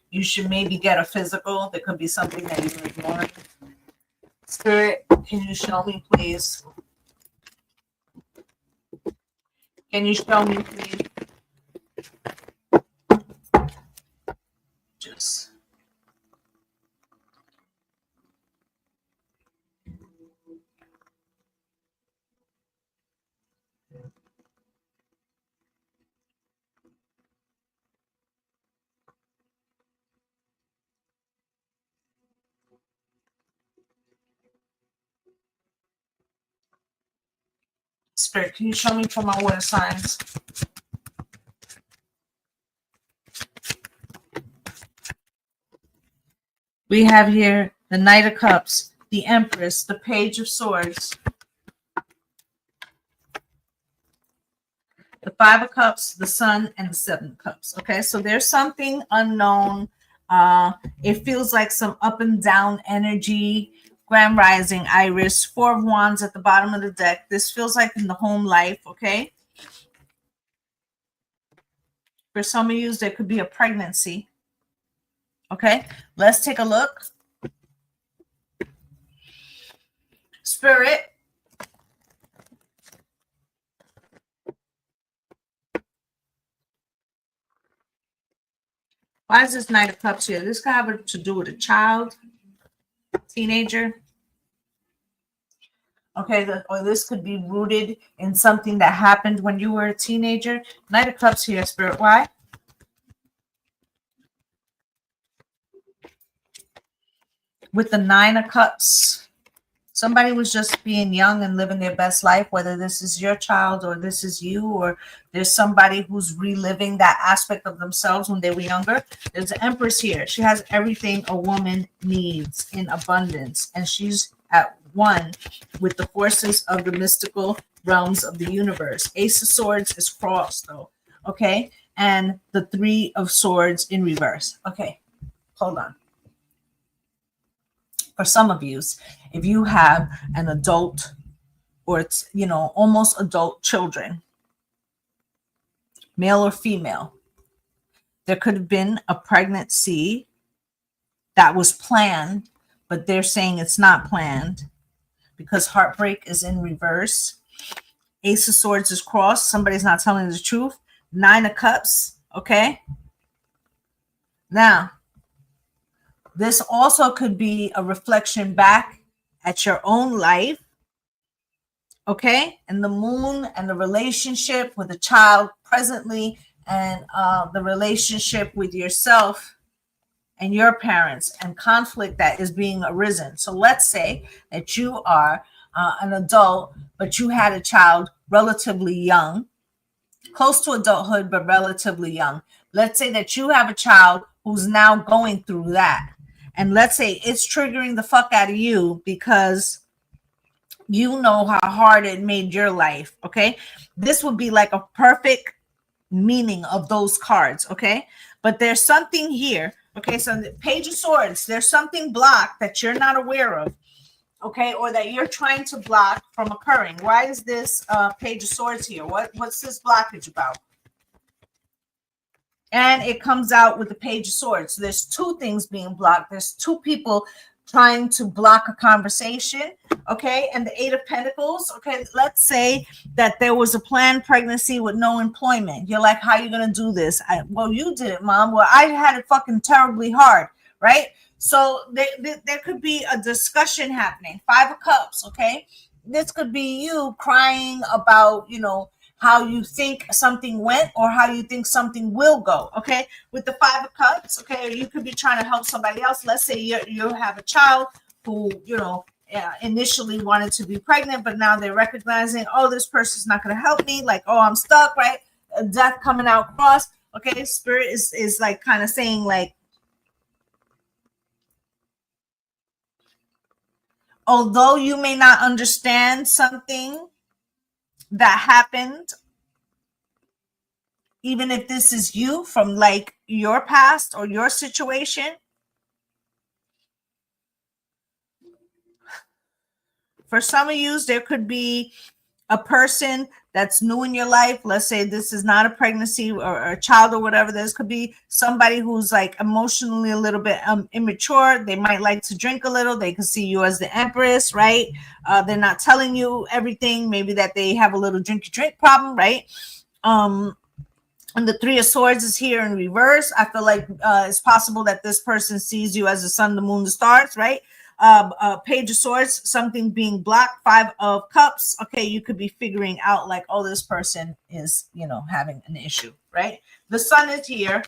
you should maybe get a physical. There could be something that you're ignoring. Spirit, can you show me, please? Can you show me, please? Just. Spirit, can you show me for my water signs? We have here the Knight of Cups, the Empress, the Page of Swords, the Five of Cups, the Sun, and the Seven of Cups. Okay, so there's something unknown. It feels like some up and down energy. Grand Rising, Iris, Four of Wands at the bottom of the deck. This feels like in the home life. Okay. For some of you, there could be a pregnancy. Okay, let's take a look. Spirit. Why is this Knight of Cups here? This could have to do with a child, teenager. Okay, or this could be rooted in something that happened when you were a teenager. Knight of Cups here, Spirit. Why? With the Nine of Cups, somebody was just being young and living their best life, whether this is your child or this is you, or there's somebody who's reliving that aspect of themselves when they were younger. There's an Empress here. She has everything a woman needs in abundance, and she's at one with the forces of the mystical realms of the universe. Ace of Swords is crossed, though. Okay, and the Three of Swords in reverse. Okay, hold on. For some of you, if you have an adult or it's, you know, almost adult children, male or female, there could have been a pregnancy that was planned, but they're saying it's not planned because heartbreak is in reverse. Ace of Swords is crossed. Somebody's not telling the truth. Nine of Cups. Okay. Now, this also could be a reflection back at your own life. Okay. And the moon and the relationship with the child presently, and the relationship with yourself and your parents, and conflict that is being arisen. So let's say that you are an adult, but you had a child relatively young, close to adulthood, but relatively young. Let's say that you have a child who's now going through that. And let's say it's triggering the fuck out of you because you know how hard it made your life. Okay. This would be like a perfect meaning of those cards. Okay. But there's something here. Okay. So the Page of Swords, there's something blocked that you're not aware of. Okay. Or that you're trying to block from occurring. Why is this Page of Swords here? What's this blockage about? And it comes out with the Page of Swords. So there's two things being blocked. There's two people trying to block a conversation. Okay. And the Eight of Pentacles. Okay. Let's say that there was a planned pregnancy with no employment. You're like, how are you going to do this? Well, you did it, Mom. Well, I had it fucking terribly hard. Right. So there could be a discussion happening. Five of Cups. Okay. This could be you crying about, you know, how you think something went or how you think something will go. Okay. With the Five of Cups. Okay. Or you could be trying to help somebody else. Let's say you have a child who, you know, initially wanted to be pregnant, but now they're recognizing, oh, this person's not going to help me. Like, oh, I'm stuck, right? Death coming out cross. Okay. Spirit is like kind of saying like, although you may not understand something that happened, even if this is you from like your past or your situation, for some of you, there could be a person that's new in your life. Let's say this is not a pregnancy or a child or whatever. This could be somebody who's like emotionally a little bit immature. They might like to drink a little. They could see you as the Empress, right? They're not telling you everything. Maybe that they have a little drink problem, right? And the Three of Swords is here in reverse. I feel like it's possible that this person sees you as the sun, the moon, the stars, right? Page of Swords, something being blocked. Five of Cups. Okay, you could be figuring out like, oh, this person is, you know, having an issue, right? The sun is here.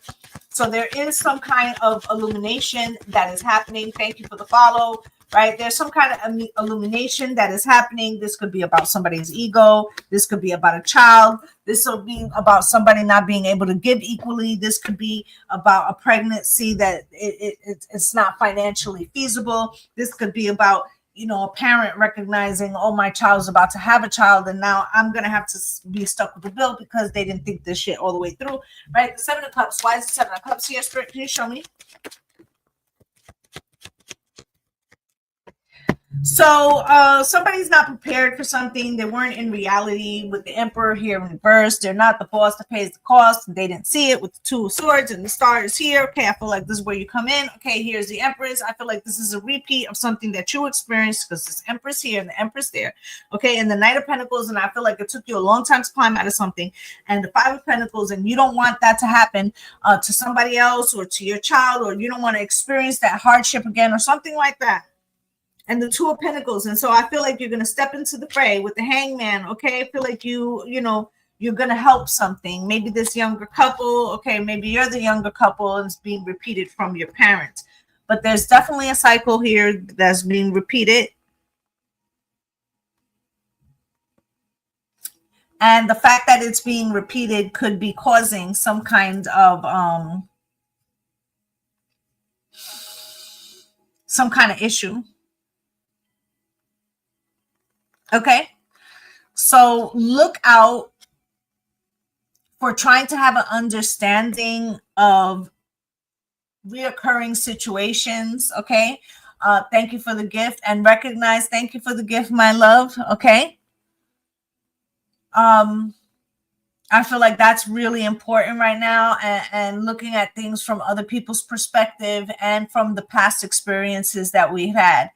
So there is some kind of illumination that is happening. Thank you for the follow, right? There's some kind of illumination that is happening. This could be about somebody's ego. This could be about a child. This will be about somebody not being able to give equally. This could be about a pregnancy that it's not financially feasible. This could be about, you know, a parent recognizing, oh, my child's about to have a child, and now I'm going to have to be stuck with the bill because they didn't think this shit all the way through, right? The Seven of Cups. Why is the Seven of Cups here? Spirit, can you show me? So somebody's not prepared for something. They weren't in reality with the Emperor here in reverse. They're not the boss that pays the cost. They didn't see it with the Two of Swords and the Star is here. Okay, I feel like this is where you come in. Okay, here's the Empress. I feel like this is a repeat of something that you experienced because this Empress here and the Empress there. Okay, and the Knight of Pentacles, and I feel like it took you a long time to climb out of something. And the Five of Pentacles, and you don't want that to happen to somebody else or to your child, or you don't want to experience that hardship again or something like that. And the Two of Pentacles. And so I feel like you're going to step into the fray with the Hangman. Okay. I feel like you know, you're going to help something. Maybe this younger couple. Okay. Maybe you're the younger couple and it's being repeated from your parents. But there's definitely a cycle here that's being repeated. And the fact that it's being repeated could be causing some kind of issue. Okay, so look out for trying to have an understanding of reoccurring situations. Okay, thank you for the gift, and recognize, thank you for the gift, my love. Okay, I feel like that's really important right now, and looking at things from other people's perspective and from the past experiences that we've had.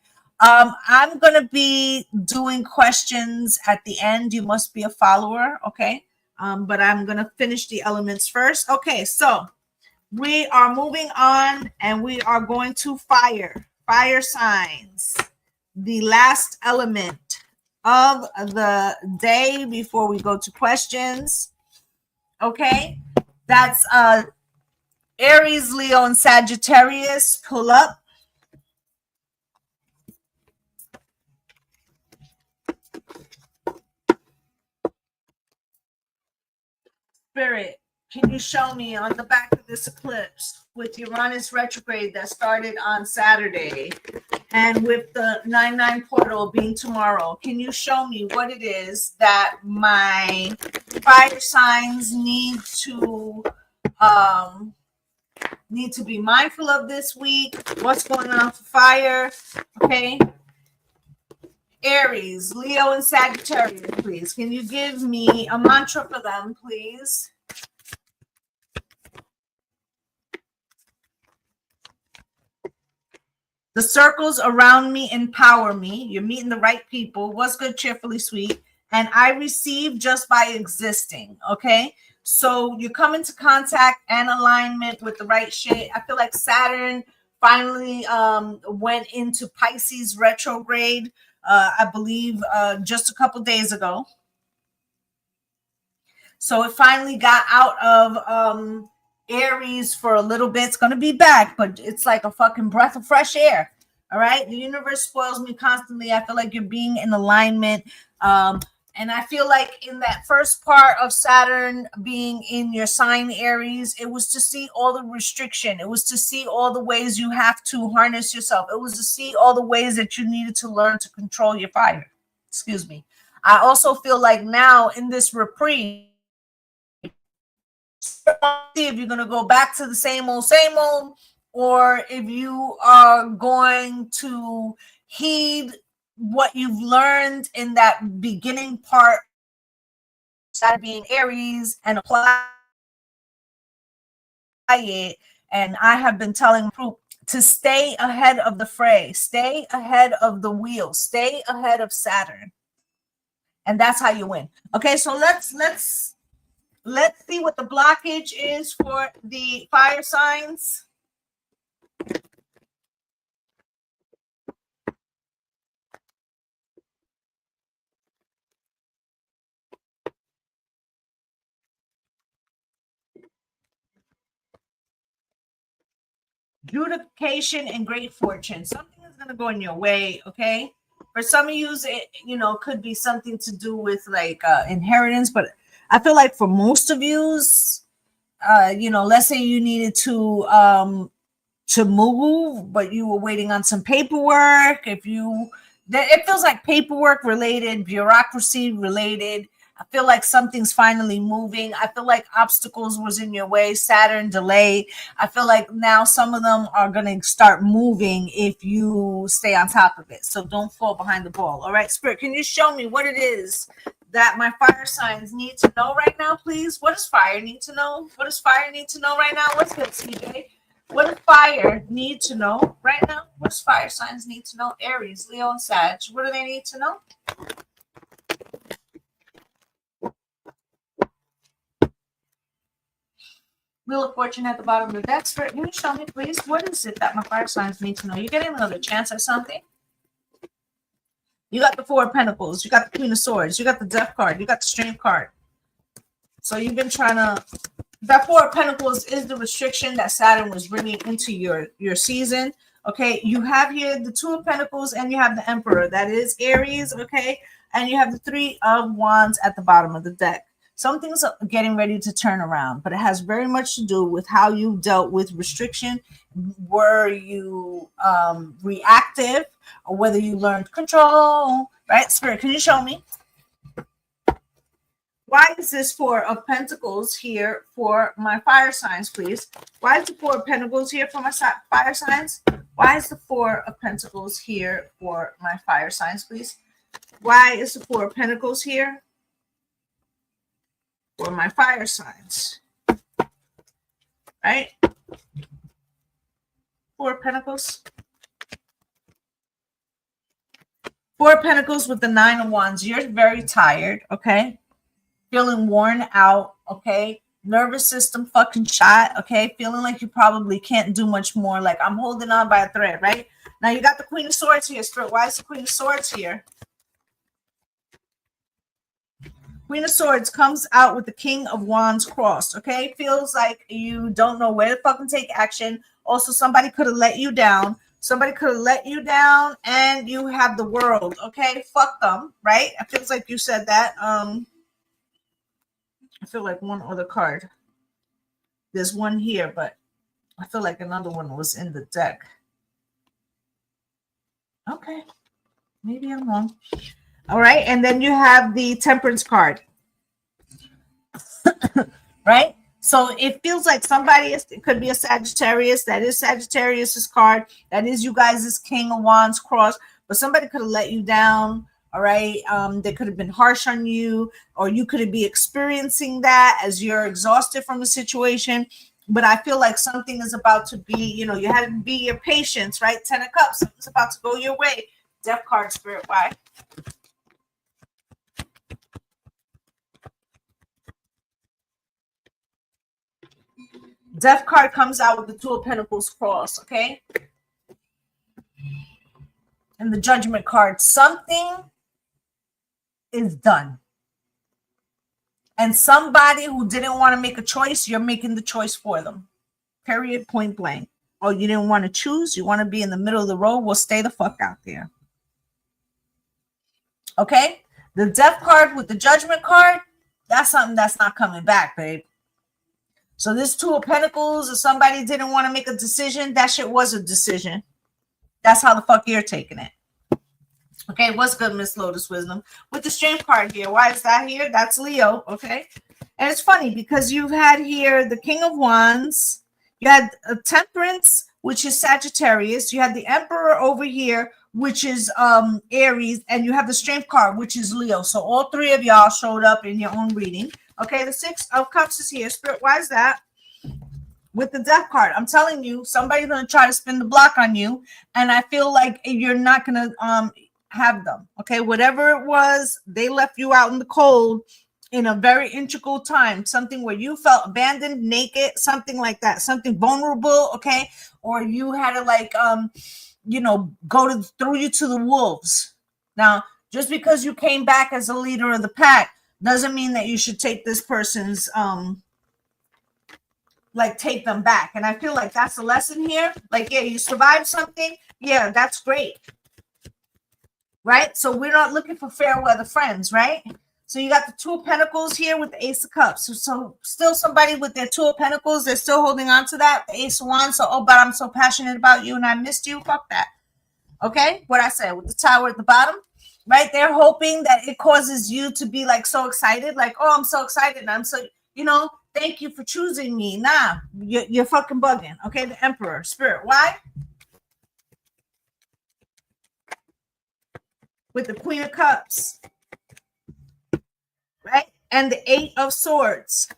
I'm going to be doing questions at the end. You must be a follower, okay? But I'm going to finish the elements first. Okay, so we are moving on, and we are going to fire signs, the last element of the day before we go to questions. Okay, that's Aries, Leo, and Sagittarius. Pull up. Spirit, can you show me on the back of this eclipse with Uranus retrograde that started on Saturday and with the 9/9 portal being tomorrow, can you show me what it is that my fire signs need to be mindful of this week? What's going on for fire? Okay. Aries, Leo, and Sagittarius, please. Can you give me a mantra for them, please? The circles around me empower me. You're meeting the right people. What's good, cheerfully sweet. And I receive just by existing. Okay. So you come into contact and alignment with the right shit. I feel like Saturn finally went into Pisces retrograde, I believe just a couple days ago. So it finally got out of Aries for a little bit. It's going to be back, but it's like a fucking breath of fresh air. All right. The universe spoils me constantly. I feel like you're being in alignment. And I feel like in that first part of Saturn being in your sign Aries, it was to see all the restriction. It was to see all the ways you have to harness yourself. It was to see all the ways that you needed to learn to control your fire. Excuse me. I also feel like now in this reprieve, see if you're going to go back to the same old, or if you are going to heed what you've learned in that beginning part, Saturn being Aries, and apply it. And I have been telling to stay ahead of the fray, stay ahead of the wheel, stay ahead of Saturn. And that's how you win. Okay, so let's see what the blockage is for the fire signs. Beautification and great fortune. Something is going to go in your way, okay? For some of you, it, could be something to do with like inheritance, but I feel like for most of you, let's say you needed to move, but you were waiting on some paperwork. It feels like paperwork related, bureaucracy related. I feel like something's finally moving. I feel like obstacles was in your way. Saturn delay. I feel like now some of them are going to start moving if you stay on top of it. So don't fall behind the ball. All right, Spirit, can you show me what it is that my fire signs need to know right now, please? What does fire need to know? What does fire need to know right now? What's good, CJ? What does fire need to know right now? What does fire signs need to know? Aries, Leo, and Sag. What do they need to know? Wheel of Fortune at the bottom of the deck. Spirit, can you show me, please? What is it that my fire signs need to know? You're getting another chance at something. You got the Four of Pentacles. You got the Queen of Swords. You got the Death card. You got the Strength card. So you've been trying to... That Four of Pentacles is the restriction that Saturn was bringing into your season. Okay, you have here the Two of Pentacles and you have the Emperor. That is Aries, okay? And you have the Three of Wands at the bottom of the deck. Something's getting ready to turn around, but it has very much to do with how you dealt with restriction. Were you reactive, or whether you learned control, right? Spirit, can you show me? Why is this Four of Pentacles here for my fire signs, please? Why is the Four of Pentacles here for my fire signs? Why is the Four of Pentacles here for my fire signs, please? Why is the Four of Pentacles here for my fire signs? Right? Four of Pentacles. Four of Pentacles with the Nine of Wands. You're very tired, okay? Feeling worn out, okay? Nervous system fucking shot, okay? Feeling like you probably can't do much more. Like, I'm holding on by a thread, right? Now, you got the Queen of Swords here, Spirit. Why is the Queen of Swords here? Queen of Swords comes out with the King of Wands crossed, okay? Feels like you don't know where to fucking take action. Also, somebody could have let you down. Somebody could have let you down, and you have the World, okay? Fuck them, right? It feels like you said that. I feel like one other card. There's one here, but I feel like another one was in the deck. Okay. Maybe I'm wrong. All right. And then you have the Temperance card. Right? So it feels like somebody is, it could be a Sagittarius. That is Sagittarius's card. That is you guys' King of Wands cross. But somebody could have let you down. All right. They could have been harsh on you, or you could be experiencing that as you're exhausted from the situation. But I feel like something is about to be, you know, you had to be your patience, right? 10 of Cups. Something's about to go your way. Death card, Spirit. Why? Death card comes out with the Two of Pentacles cross, okay? And the Judgment card. Something is done. And somebody who didn't want to make a choice, you're making the choice for them. Period, point blank. Oh, you didn't want to choose? You want to be in the middle of the road? Well, stay the fuck out there. Okay? The Death card with the Judgment card, that's something that's not coming back, babe. So this Two of Pentacles, if somebody didn't want to make a decision, that shit was a decision. That's how the fuck you're taking it. Okay, what's good, Miss Lotus Wisdom? With the Strength card here, why is that here? That's Leo, okay? And it's funny because you've had here the King of Wands. You had a Temperance, which is Sagittarius. You had the Emperor over here, which is Aries. And you have the Strength card, which is Leo. So all three of y'all showed up in your own reading. Okay, the Six of Cups is here. Spirit, why is that? With the Death card, I'm telling you, somebody's going to try to spin the block on you. And I feel like you're not going to have them. Okay, whatever it was, they left you out in the cold in a very integral time. Something where you felt abandoned, naked, something like that. Something vulnerable, okay? Or you had to like, throw you to the wolves. Now, just because you came back as a leader of the pack doesn't mean that you should take this person's take them back. And I feel like that's the lesson here. Like, yeah, you survived something. Yeah, that's great. Right? So we're not looking for fair weather friends, right? So you got the Two of Pentacles here with the Ace of Cups. So still somebody with their Two of Pentacles, they're still holding on to that. The Ace of Wands. So, oh, but I'm so passionate about you and I missed you. Fuck that. Okay? What I said with the Tower at the bottom. right? They're hoping that it causes you to be like so excited, like, oh, I'm so excited. I'm so, thank you for choosing me. Nah, you're fucking bugging. Okay, the Emperor, Spirit. Why? With the Queen of Cups, right? And the Eight of Swords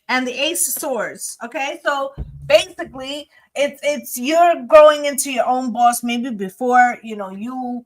and the Ace of Swords. Okay, so basically, it's you're growing into your own boss. Maybe before, you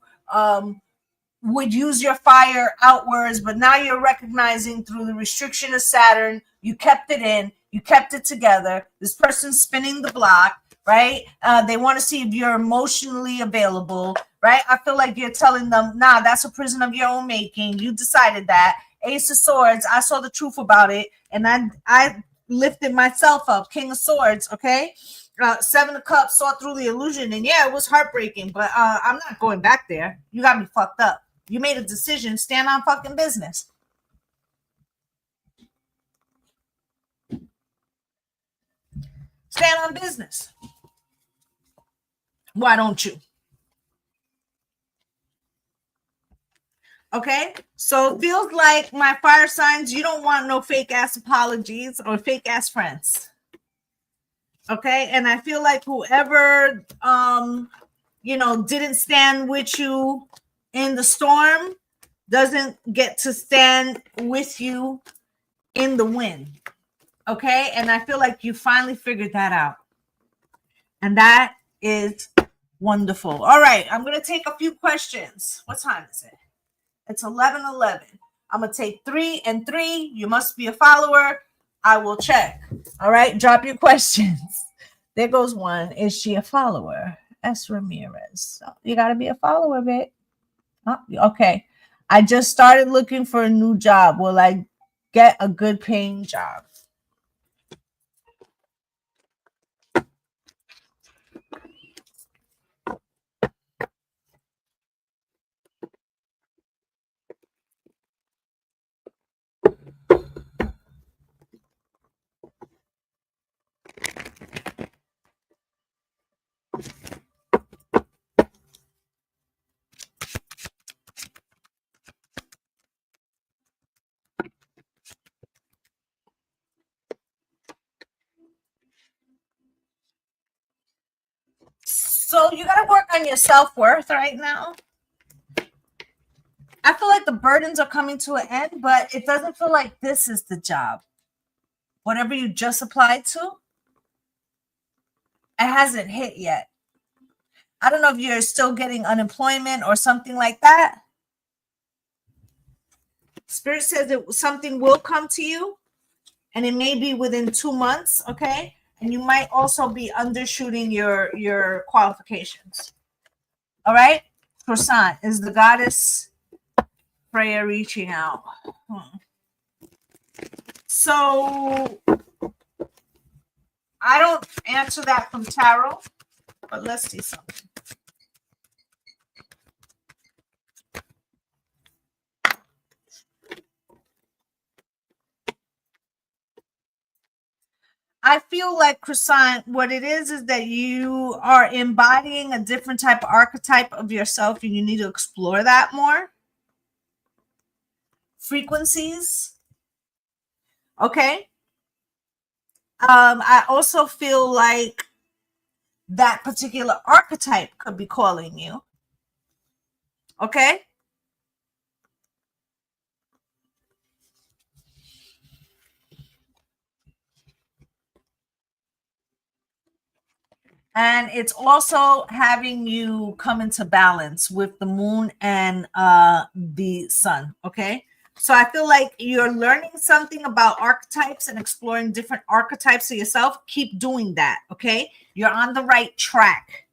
would use your fire outwards, but now you're recognizing through the restriction of Saturn, you kept it in, you kept it together. This person's spinning the block, right? They want to see if you're emotionally available, right? I feel like you're telling them, nah, that's a prison of your own making. You decided that. Ace of Swords, I saw the truth about it, and I lifted myself up. King of Swords, okay? Seven of Cups, saw through the illusion, and yeah, it was heartbreaking, but I'm not going back there. You got me fucked up. You made a decision. Stand on fucking business. Stand on business. Why don't you? Okay, so it feels like my fire signs, you don't want no fake ass apologies or fake ass friends. Okay, and I feel like whoever didn't stand with you in the storm doesn't get to stand with you in the wind. Okay, and I feel like you finally figured that out, and that is wonderful. All right, I'm gonna take a few questions. What time is it? It's 11:11. I'm gonna take 3 and 3. You must be a follower. I will check. All right, drop your questions. There goes one. Is she a follower? S. Ramirez. So you gotta be a follower, babe. Oh, okay. I just started looking for a new job. Will I get a good paying job? So you got to work on your self-worth right now. I feel like the burdens are coming to an end, but it doesn't feel like this is the job. Whatever you just applied to, it hasn't hit yet. I don't know if you're still getting unemployment or something like that. Spirit says that something will come to you, and it may be within 2 months, okay? And you might also be undershooting your qualifications. All right? Croissant is the goddess Freya reaching out. So I don't answer that from tarot, but let's see something. I feel like, Croissant, what it is that you are embodying a different type of archetype of yourself, and you need to explore that more. Frequencies. Okay. I also feel like that particular archetype could be calling you. Okay. And it's also having you come into balance with the moon and the sun. Okay. So I feel like you're learning something about archetypes and exploring different archetypes of yourself. Keep doing that. Okay. You're on the right track.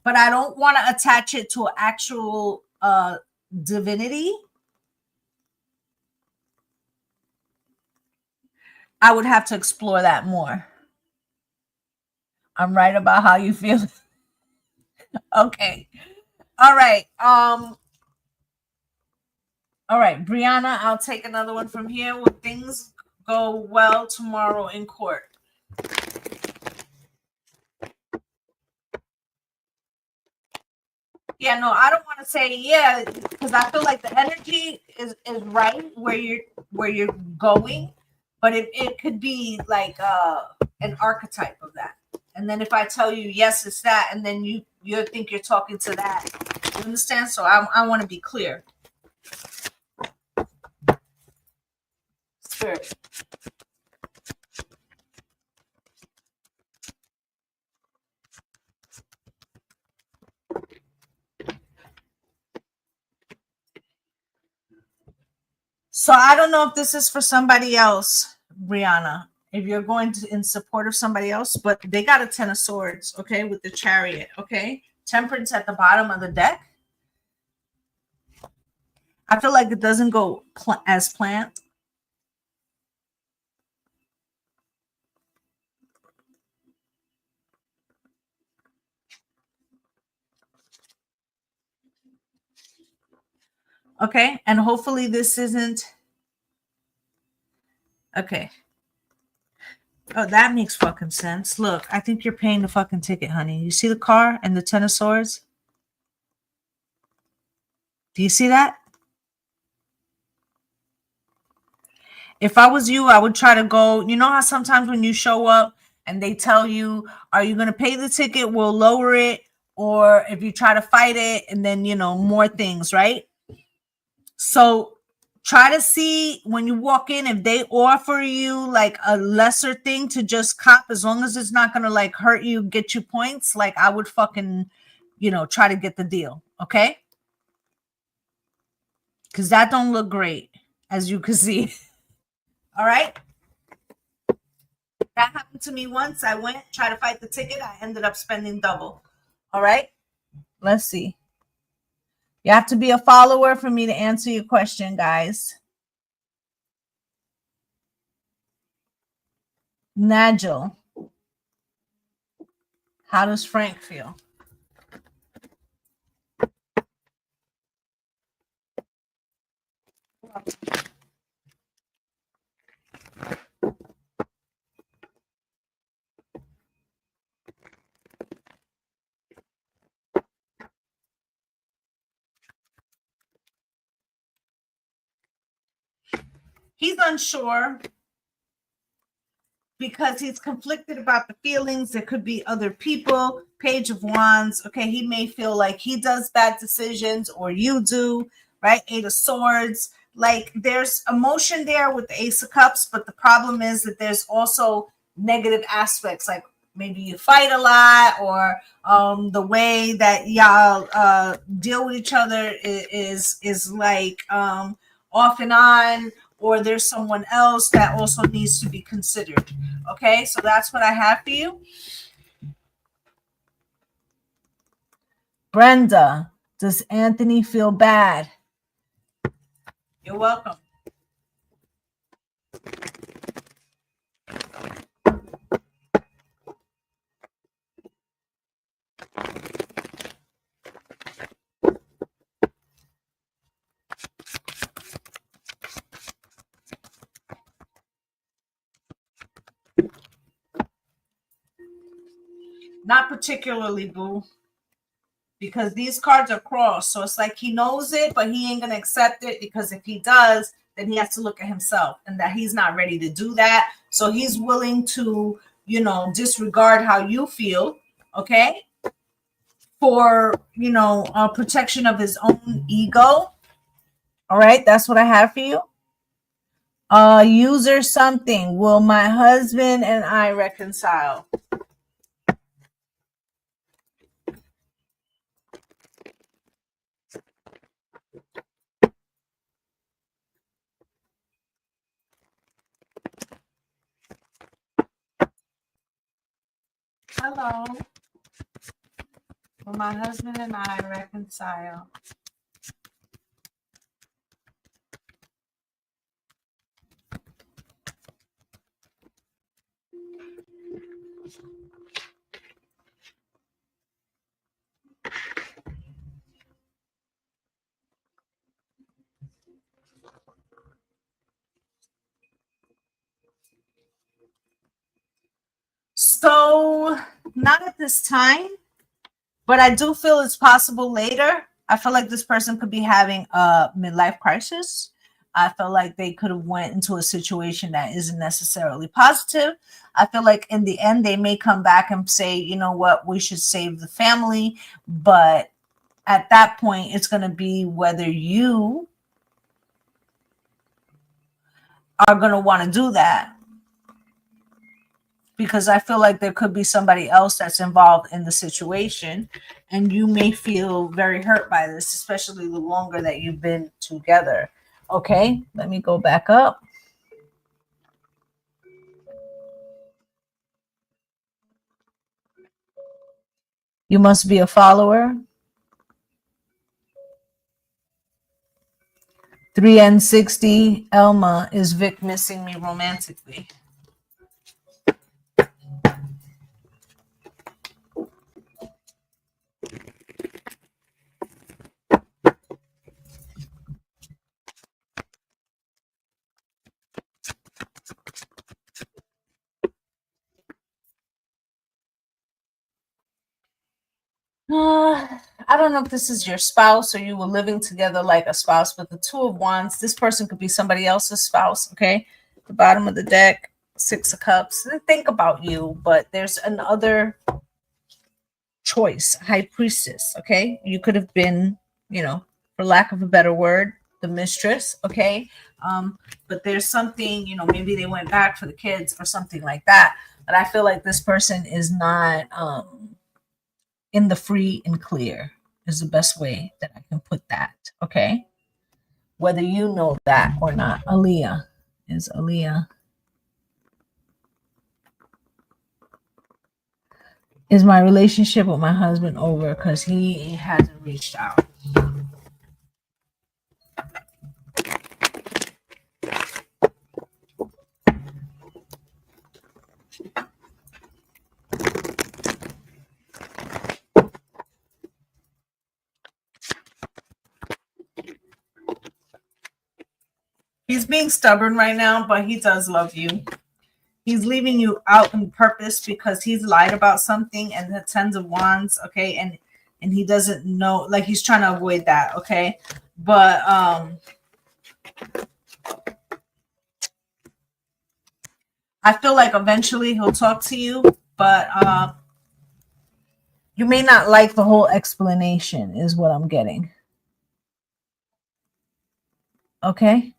But I don't want to attach it to an actual divinity. I would have to explore that more. I'm right about how you feel. Okay. All right. All right, Brianna, I'll take another one from here. Will things go well tomorrow in court? Yeah, no, I don't want to say yeah because I feel like the energy is right where you're going, but it could be like an archetype of that. And then if I tell you yes, it's that, and then you think you're talking to that. You understand? So I want to be clear. Spirit. So I don't know if this is for somebody else, Brianna. If you're going to in support of somebody else, but they got a 10 of swords, okay, with the chariot, okay? Temperance at the bottom of the deck. I feel like it doesn't go as planned. Okay, and hopefully this isn't okay. Oh, that makes fucking sense. Look, I think you're paying the fucking ticket, honey. You see the car and the 10 of swords? Do you see that? If I was you, I would try to go. You know how sometimes when you show up and they tell you, are you going to pay the ticket? We'll lower it. Or if you try to fight it, and then, more things, right? So try to see when you walk in if they offer you like a lesser thing to just cop, as long as it's not going to like hurt you, get you points. Like I would fucking, try to get the deal. Okay. Because that don't look great, as you can see. All right. That happened to me once. I went, try to fight the ticket. I ended up spending double. All right. Let's see. You have to be a follower for me to answer your question, guys. Nigel, how does Frank feel? He's unsure because he's conflicted about the feelings. There could be other people. Page of Wands. Okay, he may feel like he does bad decisions or you do, right? Eight of Swords. Like there's emotion there with the Ace of Cups, but the problem is that there's also negative aspects, like maybe you fight a lot, or the way that y'all deal with each other is like off and on, or there's someone else that also needs to be considered. Okay, so that's what I have for you. Brenda, does Anthony feel bad? You're welcome. Not particularly, boo, because these cards are crossed. So it's like he knows it, but he ain't going to accept it, because if he does, then he has to look at himself, and that he's not ready to do that. So he's willing to, disregard how you feel, okay, for, protection of his own ego. All right, that's what I have for you. User something. Will my husband and I reconcile? Hello. Will my husband and I reconcile? So, not at this time. But I do feel it's possible later. I feel like this person could be having a midlife crisis. I feel like they could have went into a situation that isn't necessarily positive. I feel like in the end they may come back and say, you know what, we should save the family. But at that point, it's going to be whether you are going to want to do that, because I feel like there could be somebody else that's involved in the situation, and you may feel very hurt by this, especially the longer that you've been together. Okay, let me go back up. You must be a follower. 3N60, Elma, is Vic missing me romantically? I don't know if this is your spouse or you were living together like a spouse, but the Two of Wands, this person could be somebody else's spouse, okay? The bottom of the deck, Six of Cups. Think about you, but there's another choice, High Priestess, okay? You could have been, for lack of a better word, the mistress, okay? But there's something, maybe they went back for the kids or something like that. But I feel like this person is not in the free and clear, is the best way that I can put that, okay? Whether you know that or not. Aaliyah. Is Aaliyah. Is my relationship with my husband over because he hasn't reached out? He's being stubborn right now, but he does love you. He's leaving you out on purpose because he's lied about something, and the Tens of Wands, okay, and he doesn't know, like he's trying to avoid that, okay? But I feel like eventually he'll talk to you, but you may not like the whole explanation, is what I'm getting. Okay?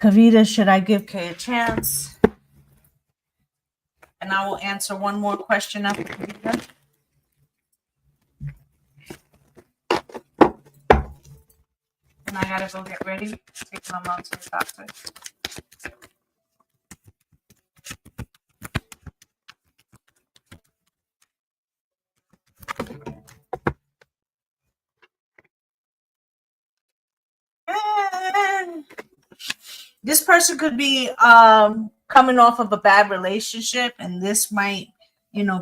Kavita, should I give Kay a chance? And I will answer one more question after Kavita. And I gotta go get ready. Take my mom to the doctor. This person could be coming off of a bad relationship, and this might,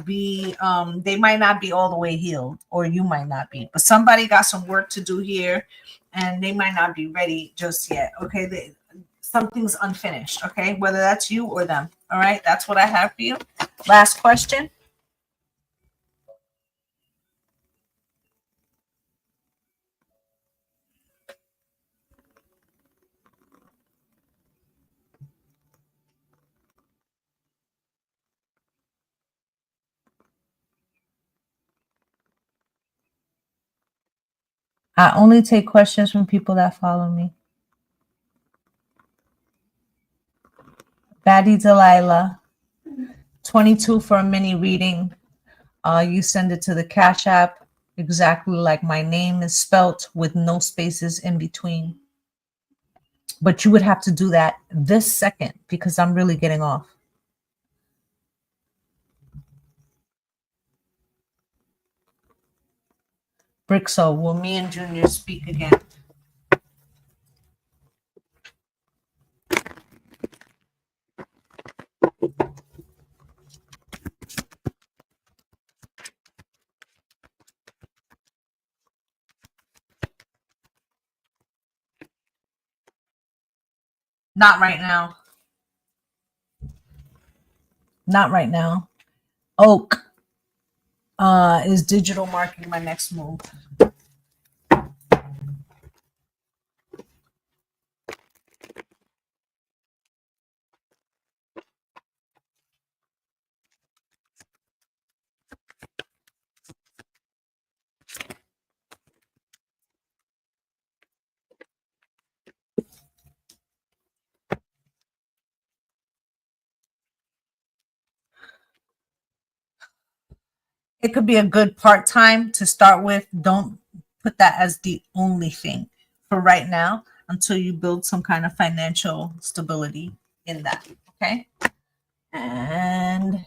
be they might not be all the way healed, or you might not be, but somebody got some work to do here, and they might not be ready just yet. Okay, something's unfinished. Okay, whether that's you or them. All right, that's what I have for you. Last question. I only take questions from people that follow me. Baddie Delilah, 22 for a mini reading. You send it to the Cash App exactly like my name is spelt, with no spaces in between. But you would have to do that this second because I'm really getting off. Brixo, will me and Junior speak again? Not right now. Not right now. Oak is digital marketing my next move. It could be a good part-time to start with. Don't put that as the only thing for right now until you build some kind of financial stability in that. Okay. And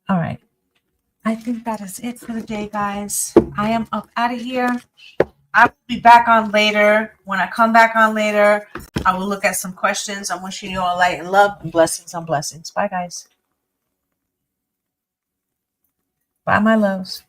all right. I think that is it for the day, guys. I am up out of here. I will be back on later. When I come back on later, I will look at some questions. I'm wishing you all light and love and blessings on blessings. Bye, guys. Bye, my loves.